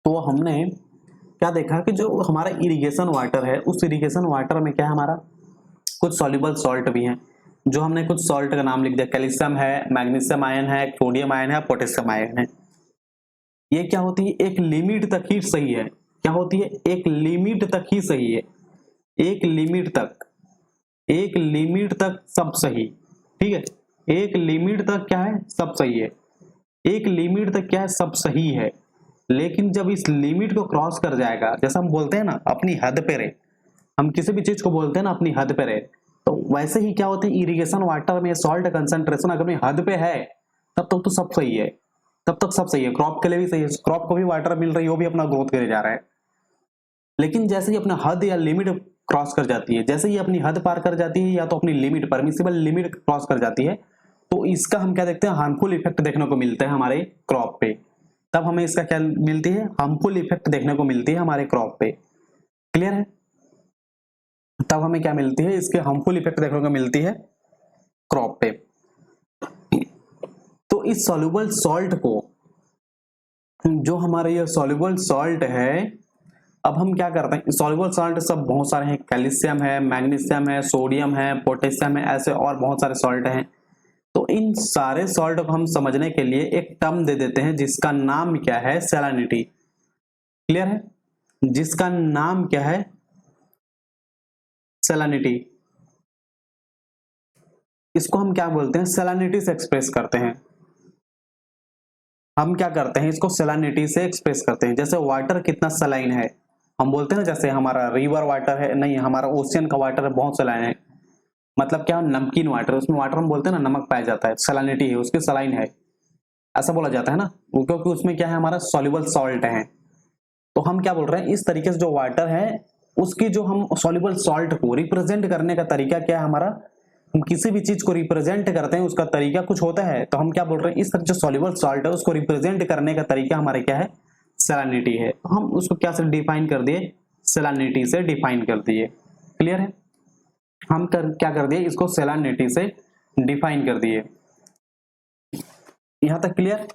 तो हमने क्या देखा कि जो हमारा इरिगेशन वाटर है, उस इरिगेशन वाटर में क्या है, हमारा कुछ सॉल्युबल सॉल्ट भी हैं। जो हमने कुछ सॉल्ट का नाम लिख दिया, कैल्शियम है, मैग्नीशियम आयन है, सोडियम आयन है, पोटेशियम आयन है। ये क्या होती है, एक लिमिट तक ही सही है। क्या होती है, एक लिमिट तक ही सही है। एक लिमिट तक, एक लिमिट तक सब सही। ठीक है, एक लिमिट तक क्या है, सब सही है। एक लिमिट तक क्या है, सब सही है। लेकिन जब इस लिमिट को क्रॉस कर जाएगा, जैसा हम बोलते हैं ना, अपनी हद पे रहे, हम किसी भी चीज को बोलते हैं ना अपनी हद पे रहे, तो वैसे ही क्या होता है, इरिगेशन वाटर में सॉल्ट कंसंट्रेशन अगर अपनी हद पे है, तब तक तो सब सही है। तब तक सब सही है, क्रॉप के लिए भी सही है, क्रॉप को भी वाटर मिल रही है, वो भी अपना ग्रोथ करे जा रहा है। लेकिन जैसे ही अपना हद या लिमिट क्रॉस कर जाती है, जैसे ही अपनी हद पार कर जाती है या तो अपनी लिमिट, परमिसिबल लिमिट क्रॉस कर जाती है, तो इसका हम क्या देखते हैं, हार्मफुल इफेक्ट देखने को मिलता है हमारे क्रॉप पे। तब हमें इसका क्या मिलती है, हार्मफुल इफेक्ट देखने को मिलती है हमारे क्रॉप पे। क्लियर है। तब हमें क्या मिलती है, इसके हार्मफुल इफेक्ट देखने को मिलती है क्रॉप पे। तो इस सॉल्युबल सॉल्ट को, जो हमारा ये सॉल्युबल सॉल्ट है, अब हम क्या करते हैं, सॉल्युबल सॉल्ट सब बहुत सारे हैं, कैल्शियम है, मैग्नीशियम है, सोडियम है, पोटेशियम है, ऐसे और बहुत सारे सॉल्ट हैं। तो इन सारे सॉल्ट को हम समझने के लिए एक टर्म दे देते हैं, जिसका नाम क्या है, सैलिनिटी। क्लियर है, जिसका नाम क्या है, सैलिनिटी। इसको हम क्या बोलते हैं, सैलिनिटी से एक्सप्रेस करते हैं। हम क्या करते हैं, इसको सैलिनिटी से एक्सप्रेस करते हैं। जैसे वाटर कितना सलाइन है, हम बोलते हैं ना, जैसे हमारा रिवर वाटर है, नहीं हमारा ओशियन का वाटर है बहुत सलाइन है, मतलब क्या, नमकीन वाटर, उसमें वाटर हम बोलते हैं ना नमक पाया जाता है, सैलिनिटी है उसकी, सलाइन है, ऐसा बोला जाता है ना, क्योंकि उसमें क्या है, हमारा सॉल्युबल सॉल्ट है। तो हम क्या बोल रहे हैं, इस तरीके से जो वाटर है उसकी जो हम सॉल्युबल सॉल्ट को रिप्रेजेंट करने का तरीका क्या है हमारा, हम किसी भी चीज को रिप्रेजेंट करते हैं उसका तरीका कुछ होता है, तो हम क्या बोल रहे हैं, इस तरह जो सॉल्युबल सॉल्ट है उसको रिप्रेजेंट करने का तरीका हमारे क्या है, सैलिनिटी है। तो हम उसको क्या से डिफाइन कर दिए, सैलिनिटी से डिफाइन कर दिए। क्लियर है, हम क्या कर दिए, इसको सैलिनिटी से डिफाइन कर दिए। यहां तक क्लियर,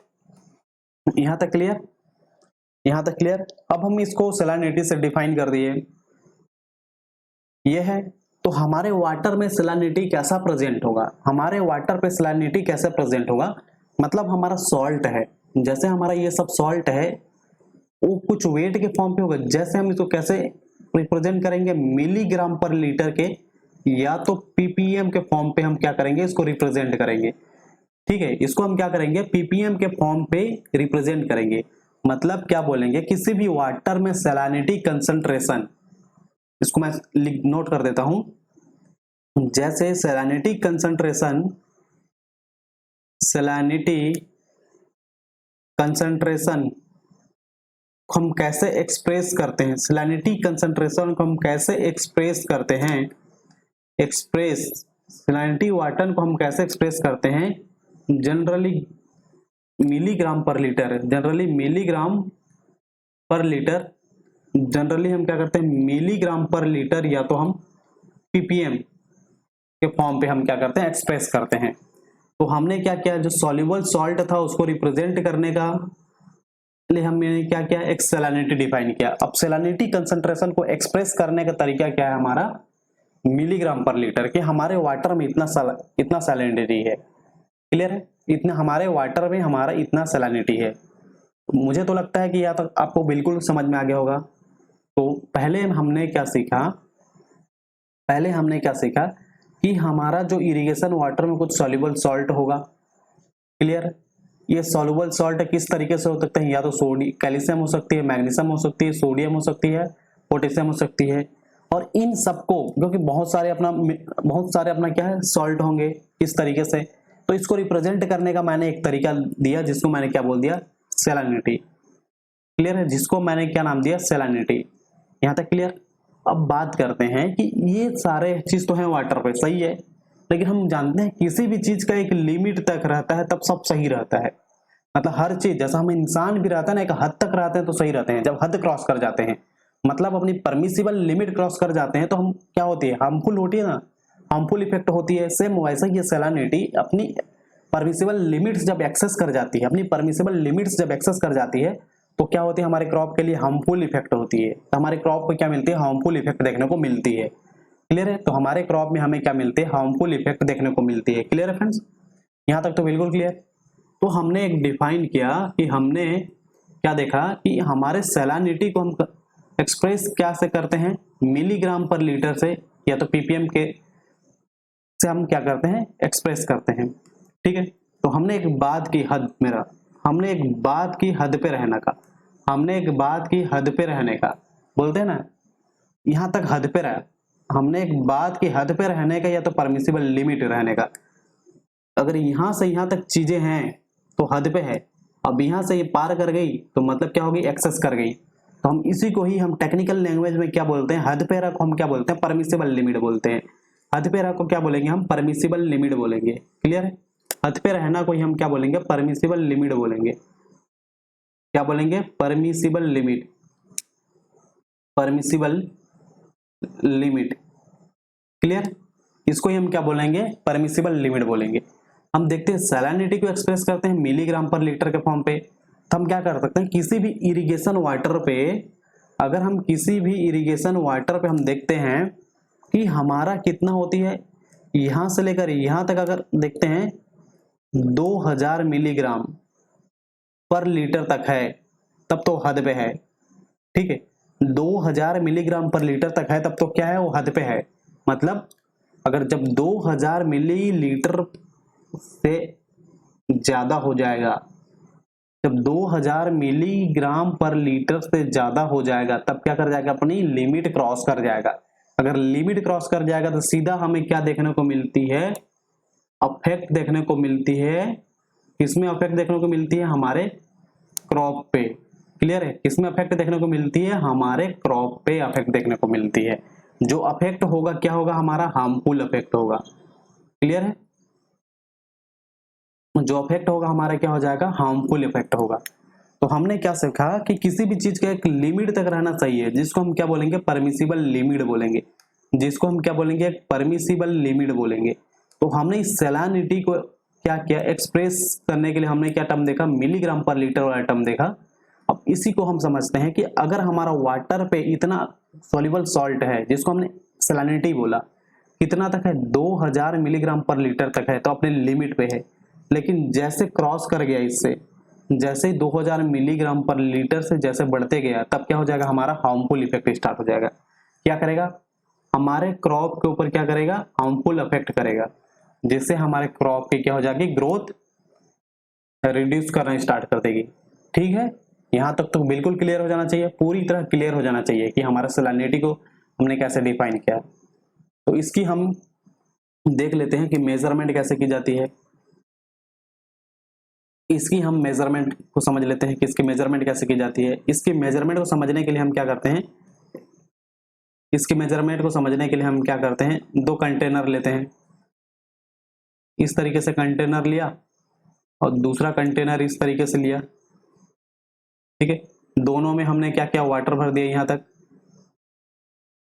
यहां तक क्लियर, यहां तक क्लियर। अब हम इसको सैलिनिटी से डिफाइन कर दिए, ये है। तो हमारे वाटर में सैलिनिटी कैसा प्रेजेंट होगा, हमारे वाटर पे सैलिनिटी कैसे प्रेजेंट होगा, मतलब हमारा सॉल्ट है, जैसे हमारा ये सब सॉल्ट है वो कुछ वेट के फॉर्म पे होगा, जैसे हम इसको कैसे रिप्रेजेंट करेंगे, मिलीग्राम पर लीटर के या तो पीपीएम के फॉर्म पे हम क्या करेंगे, इसको रिप्रेजेंट करेंगे। ठीक है, इसको हम क्या करेंगे, पीपीएम के फॉर्म पे रिप्रेजेंट करेंगे। मतलब क्या बोलेंगे, किसी भी वाटर में सैलिनिटी कंसंट्रेशन, इसको मैं नोट कर देता हूं, जैसे सैलिनिटी कंसंट्रेशन, सैलिनिटी कंसंट्रेशन हम कैसे एक्सप्रेस करते हैं, सैलिनिटी कंसंट्रेशन को हम कैसे एक्सप्रेस करते हैं, एक्सप्रेस सैलिनिटी वाटर को हम कैसे एक्सप्रेस करते हैं, जनरली मिलीग्राम पर लीटर, जनरली मिलीग्राम पर लीटर, जनरली हम क्या करते हैं, मिलीग्राम पर लीटर या तो हम पीपीएम के फॉर्म पे हम क्या करते हैं, एक्सप्रेस करते हैं। तो हमने क्या किया, जो सॉल्युबल सॉल्ट था उसको रिप्रेजेंट करने का लिए हमने क्या किया, एक सैलिनिटी डिफाइन किया। अब सैलिनिटी कंसंट्रेशन को एक्सप्रेस करने का तरीका क्या है हमारा, मिलीग्राम पर लीटर, कि हमारे वाटर में इतना सैलिनिटी है। क्लियर है, इतना हमारे वाटर में हमारा इतना सैलिनिटी है। मुझे तो लगता है कि यहाँ तक आपको बिल्कुल समझ में आ गया होगा। तो पहले हमने क्या सीखा, पहले हमने क्या सीखा कि हमारा जो इरिगेशन वाटर में कुछ सॉल्युबल सॉल्ट होगा। क्लियर, ये सॉल्युबल सॉल्ट किस तरीके से हो सकते हैं, या तो सोडियम, कैल्शियम हो सकती है, मैग्नीशियम हो सकती है, सोडियम हो सकती है, पोटेशियम हो सकती है। और इन सबको, क्योंकि बहुत सारे अपना क्या है, सॉल्ट होंगे इस तरीके से, तो इसको रिप्रेजेंट करने का मैंने एक तरीका दिया जिसको मैंने क्या बोल दिया, सैलिनिटी। क्लियर है, जिसको मैंने क्या नाम दिया, सैलिनिटी। यहां तक क्लियर। अब बात करते हैं कि ये सारे चीज तो है वाटर पे, सही है, लेकिन हम जानते हैं किसी भी चीज का एक लिमिट तक रहता है तब सब सही रहता है। मतलब हर चीज, जैसा हम इंसान भी रहता है ना, एक हद तक रहते हैं तो सही रहते हैं, जब हद क्रॉस कर जाते हैं, मतलब अपनी परमिसिबल लिमिट क्रॉस कर जाते हैं तो हम क्या होती है, हार्मफुल होती है ना, हार्मफुल इफेक्ट होती है। सेम वैसा ही ये सैलिनिटी अपनी परमिसिबल लिमिट्स जब एक्सेस कर जाती है, अपनी परमिसिबल लिमिट्स जब एक्सेस कर जाती है तो क्या होती है, हमारे क्रॉप के लिए हार्मफुल इफेक्ट होती है। तो हमारे क्रॉप को क्या मिलती है, हार्मफुल इफेक्ट देखने को मिलती है। क्लियर है, तो हमारे क्रॉप में हमें क्या मिलती है, हार्मफुल इफेक्ट देखने को मिलती है। क्लियर है फ्रेंड्स, यहां तक तो बिल्कुल क्लियर। तो हमने एक डिफाइन किया कि हमने क्या देखा कि हमारे सैलिनिटी को हम एक्सप्रेस क्या से करते हैं, मिलीग्राम पर लीटर से या तो पीपीएम के से हम क्या करते हैं, एक्सप्रेस करते हैं। ठीक है, तो हमने एक बात की हद, हमने एक बात की हद पे रहने का, हमने एक बात की हद पे रहने का, बोलते हैं ना, यहां तक हद पे रहा, हमने एक बात की हद पे रहने का या तो परमिसिबल लिमिट रहने का। अगर यहां से यहां तक चीजें हैं तो हद पे है, अब यहां से ये पार कर गई तो मतलब क्या होगी, एक्सेस कर गई। तो हम इसी को ही हम टेक्निकल लैंग्वेज में क्या बोलते हैं, हद पे रहा को हम क्या बोलते हैं, परमिसिबल लिमिट बोलते हैं। हद पे रहा को क्या बोलेंगे, हम परमिसिबल लिमिट बोलेंगे। क्लियर है, हद पे रहना को ही हम क्या बोलेंगे, परमिसिबल लिमिट बोलेंगे। क्या बोलेंगे, permissible limit, permissible limit. Clear, इसको ही हम क्या बोलेंगे, परमिसिबल लिमिट बोलेंगे। हम देखते हैं सैलिनिटी को एक्सप्रेस करते हैं मिलीग्राम पर लीटर के फॉर्म पे। तो हम क्या कर सकते हैं, किसी भी इरिगेशन वाटर पे, अगर हम किसी भी इरिगेशन वाटर पे हम देखते हैं कि हमारा कितना होती है, यहां से लेकर यहां तक अगर देखते हैं 2000 मिलीग्राम पर लीटर तक है तब तो हद पे है। ठीक है, 2000 मिलीग्राम पर लीटर तक है तब तो क्या है, वो हद पे है। मतलब अगर जब 2000 मिलीलीटर से ज्यादा हो जाएगा जब 2000 मिलीग्राम पर लीटर से ज्यादा हो जाएगा तब क्या कर जाएगा, अपनी लिमिट क्रॉस कर जाएगा। अगर लिमिट क्रॉस कर जाएगा तो सीधा हमें क्या देखने को मिलती है, अफेक्ट देखने को मिलती है। किसमें अफेक्ट देखने को मिलती है, हमारे क्रॉप पे। क्लियर है, किसमें अफेक्ट देखने को मिलती है, हमारे क्रॉप पे अफेक्ट देखने को मिलती है। जो अफेक्ट होगा क्या होगा, हमारा हार्मफुल अफेक्ट होगा। क्लियर है, जो अफेक्ट होगा हमारा क्या हो जाएगा, हार्मफुल इफेक्ट होगा। तो हमने क्या सीखा कि किसी भी चीज का एक लिमिट तक रहना चाहिए, जिसको हम क्या बोलेंगे, परमिसिबल लिमिट बोलेंगे। जिसको हम क्या बोलेंगे, एक परमिसिबल लिमिट बोलेंगे। तो हमने इस सैलिनिटी को क्या किया, एक्सप्रेस करने के लिए हमने क्या टर्म देखा, मिलीग्राम पर लीटर वाला टर्म देखा। अब इसी को हम समझते हैं कि अगर हमारा वाटर पे इतना सॉल्युबल सॉल्ट है, जिसको हमने सैलिनिटी बोला, कितना तक है, 2000 मिलीग्राम पर लीटर तक है, तो अपने लिमिट पे है। लेकिन जैसे क्रॉस कर गया इससे, जैसे 2000 मिलीग्राम पर लीटर से जैसे बढ़ते गया, तब क्या हो जाएगा, हमारा हार्मफुल इफेक्ट स्टार्ट हो जाएगा। क्या करेगा, हमारे क्रॉप के ऊपर क्या करेगा, हार्मफुल इफेक्ट करेगा, जिससे हमारे क्रॉप की क्या हो जाएगी, ग्रोथ रिड्यूस करना स्टार्ट कर देगी। ठीक है, यहां तक तो बिल्कुल क्लियर हो जाना चाहिए, पूरी तरह क्लियर हो जाना चाहिए कि हमारा सैलिनिटी को हमने कैसे डिफाइन किया। तो इसकी हम देख लेते हैं कि मेजरमेंट कैसे की जाती है। इसकी हम मेजरमेंट को समझ लेते हैं कि इसकी मेजरमेंट कैसे की जाती है। इसकी मेजरमेंट को समझने के लिए हम क्या करते हैं, इसकी मेजरमेंट को समझने के लिए हम क्या करते हैं, दो कंटेनर लेते हैं। इस तरीके से कंटेनर लिया और दूसरा कंटेनर इस तरीके से लिया। ठीक है, दोनों में हमने क्या क्या वाटर भर दिया यहां तक।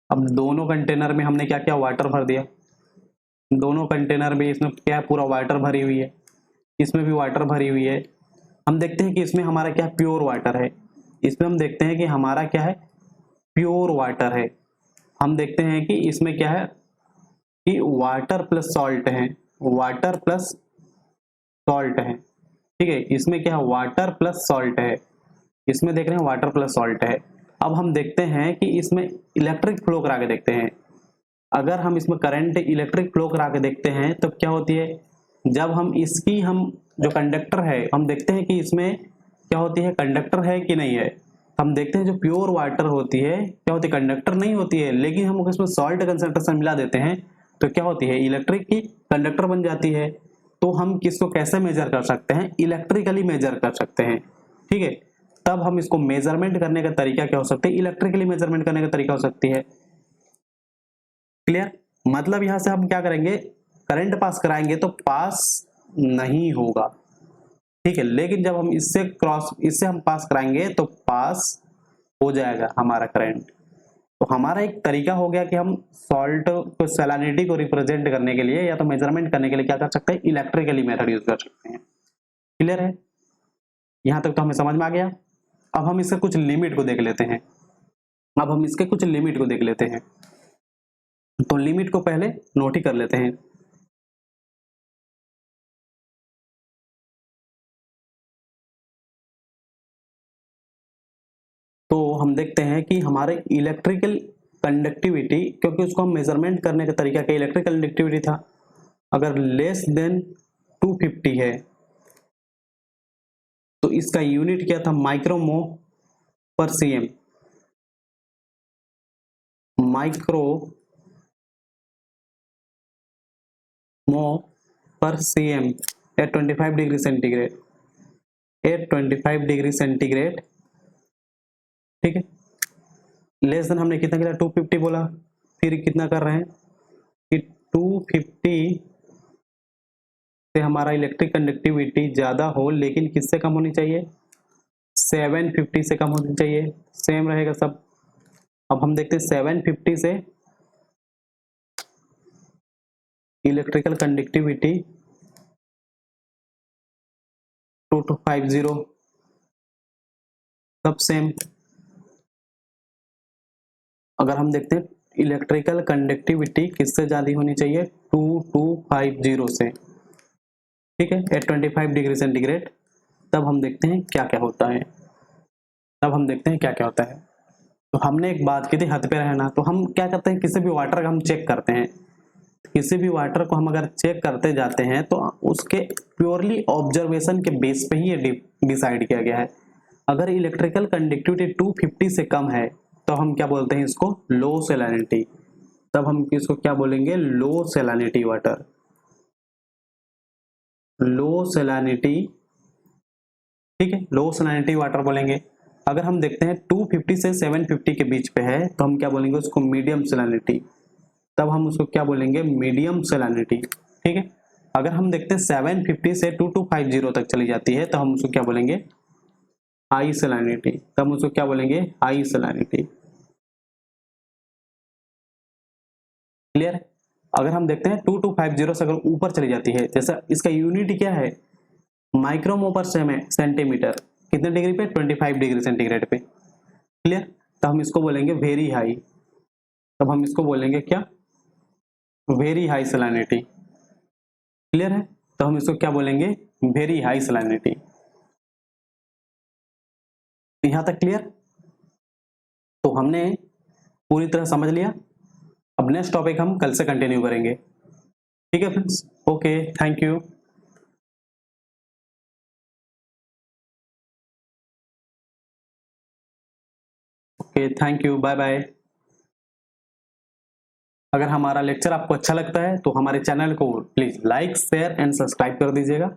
अब दोनों कंटेनर में हमने क्या क्या वाटर भर दिया, दोनों कंटेनर में इसमें क्या पूरा वाटर भरी हुई है, इसमें भी वाटर भरी हुई है। हम देखते हैं कि इसमें हमारा क्या प्योर वाटर है, इसमें हम देखते हैं कि हमारा क्या है, प्योर वाटर है। हम देखते हैं कि इसमें क्या है, कि वाटर प्लस सॉल्ट है, वाटर प्लस सॉल्ट है। ठीक है, इसमें क्या है, वाटर प्लस सॉल्ट है। इसमें देख रहे हैं वाटर प्लस सॉल्ट है। अब हम देखते हैं कि इसमें इलेक्ट्रिक फ्लो करा के देखते हैं। अगर हम इसमें करंट इलेक्ट्रिक फ्लो करा के देखते हैं तो क्या होती है, जब हम इसकी हम जो कंडक्टर है, हम देखते हैं कि इसमें क्या होती है, कंडक्टर है कि नहीं है। हम देखते हैं जो प्योर वाटर होती है क्या होती है, कंडक्टर नहीं होती है, लेकिन हम इसमें सॉल्ट कंसंट्रेशन मिला देते हैं तो क्या होती है, इलेक्ट्रिक की कंडक्टर बन जाती है। तो हम किसको कैसे मेजर कर सकते हैं, इलेक्ट्रिकली मेजर कर सकते हैं। ठीक है, तब हम इसको मेजरमेंट करने का तरीका क्या हो सकता है, इलेक्ट्रिकली मेजरमेंट करने का तरीका हो सकती है। क्लियर, मतलब यहां से हम क्या करेंगे, करंट पास कराएंगे तो पास नहीं होगा। ठीक है, लेकिन जब हम इससे हम पास कराएंगे तो पास हो जाएगा हमारा करंट। तो हमारा एक तरीका हो गया कि हम सॉल्ट को, सैलिनिटी को रिप्रेजेंट करने के लिए या तो मेजरमेंट करने के लिए क्या कर सकते हैं, इलेक्ट्रिकली मेथड यूज कर सकते हैं। क्लियर है, यहां तक तो हमें समझ में आ गया। अब हम इसके कुछ लिमिट को देख लेते हैं। अब हम इसके कुछ लिमिट को देख लेते हैं। तो लिमिट को पहले नोट ही कर लेते हैं। तो हम देखते हैं कि हमारे इलेक्ट्रिकल कंडक्टिविटी, क्योंकि उसको हम मेजरमेंट करने का तरीका क्या, इलेक्ट्रिकल कंडक्टिविटी था, अगर लेस देन 250 है तो इसका यूनिट क्या था, माइक्रोमो पर CM. Micro mho per CM at 25 degree centigrade, at 25 degree centigrade. ठीक है, लेस देन हमने कितना किया, 250 बोला, फिर कितना कर रहे हैं कि 250 से हमारा इलेक्ट्रिक कंडक्टिविटी ज्यादा हो, लेकिन किससे कम होनी चाहिए, 750 से कम होनी चाहिए। सेम रहेगा सब। अब हम देखते हैं 750 से इलेक्ट्रिकल कंडक्टिविटी 2250, सब सेम। अगर हम देखते हैं इलेक्ट्रिकल कंडक्टिविटी किससे ज्यादा होनी चाहिए, 2250 से। ठीक है, एट 25 डिग्री सेंटीग्रेड। तब हम देखते हैं क्या क्या होता है, तब हम देखते हैं क्या क्या होता है। तो हमने एक बात की थी हद पे रहना, तो हम क्या करते हैं, किसी भी वाटर का हम चेक करते हैं किसी भी वाटर को हम अगर चेक करते जाते हैं तो उसके प्योरली ऑब्जर्वेशन के बेस पे ही ये डिसाइड किया गया है। अगर इलेक्ट्रिकल कंडक्टिविटी 250 से कम है तो हम क्या बोलते हैं इसको, लो सैलिनिटी। तब हम इसको क्या बोलेंगे, लो सैलिनिटी वाटर, लो सैलिनिटी, ठीक है, लो सैलिनिटी वाटर बोलेंगे। अगर हम देखते हैं 250 से 750 के बीच पे है तो हम क्या बोलेंगे उसको, मीडियम सैलिनिटी। तब हम उसको क्या बोलेंगे, मीडियम सैलिनिटी, ठीक है। अगर हम देखते हैं 750 से 2250 तक चली जाती है तो हम उसको क्या बोलेंगे, हाई सैलिनिटी। तब उसको क्या बोलेंगे, हाई सैलिनिटी। क्लियर। अगर हम देखते हैं 2250 से अगर ऊपर चली जाती है, जैसा इसका यूनिट क्या है, माइक्रोमो पर सेंटीमीटर, कितने डिग्री पे, 25 डिग्री सेंटीग्रेड पे। क्लियर। तो हम इसको बोलेंगे वेरी हाई। तब हम इसको बोलेंगे क्या, वेरी हाई सैलिनिटी। क्लियर है। तो हम इसको क्या बोलेंगे, वेरी हाई सैलिनिटी। यहां तक क्लियर। तो हमने पूरी तरह समझ लिया। अब नेक्स्ट टॉपिक हम कल से कंटिन्यू करेंगे। ठीक है friends, okay, thank you. Okay, thank you, bye bye. अगर हमारा लेक्चर आपको अच्छा लगता है तो हमारे चैनल को please like, share and subscribe कर दीजिएगा।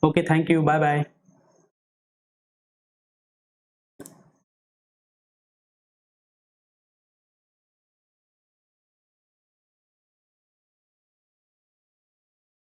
Okay, thank you, bye bye.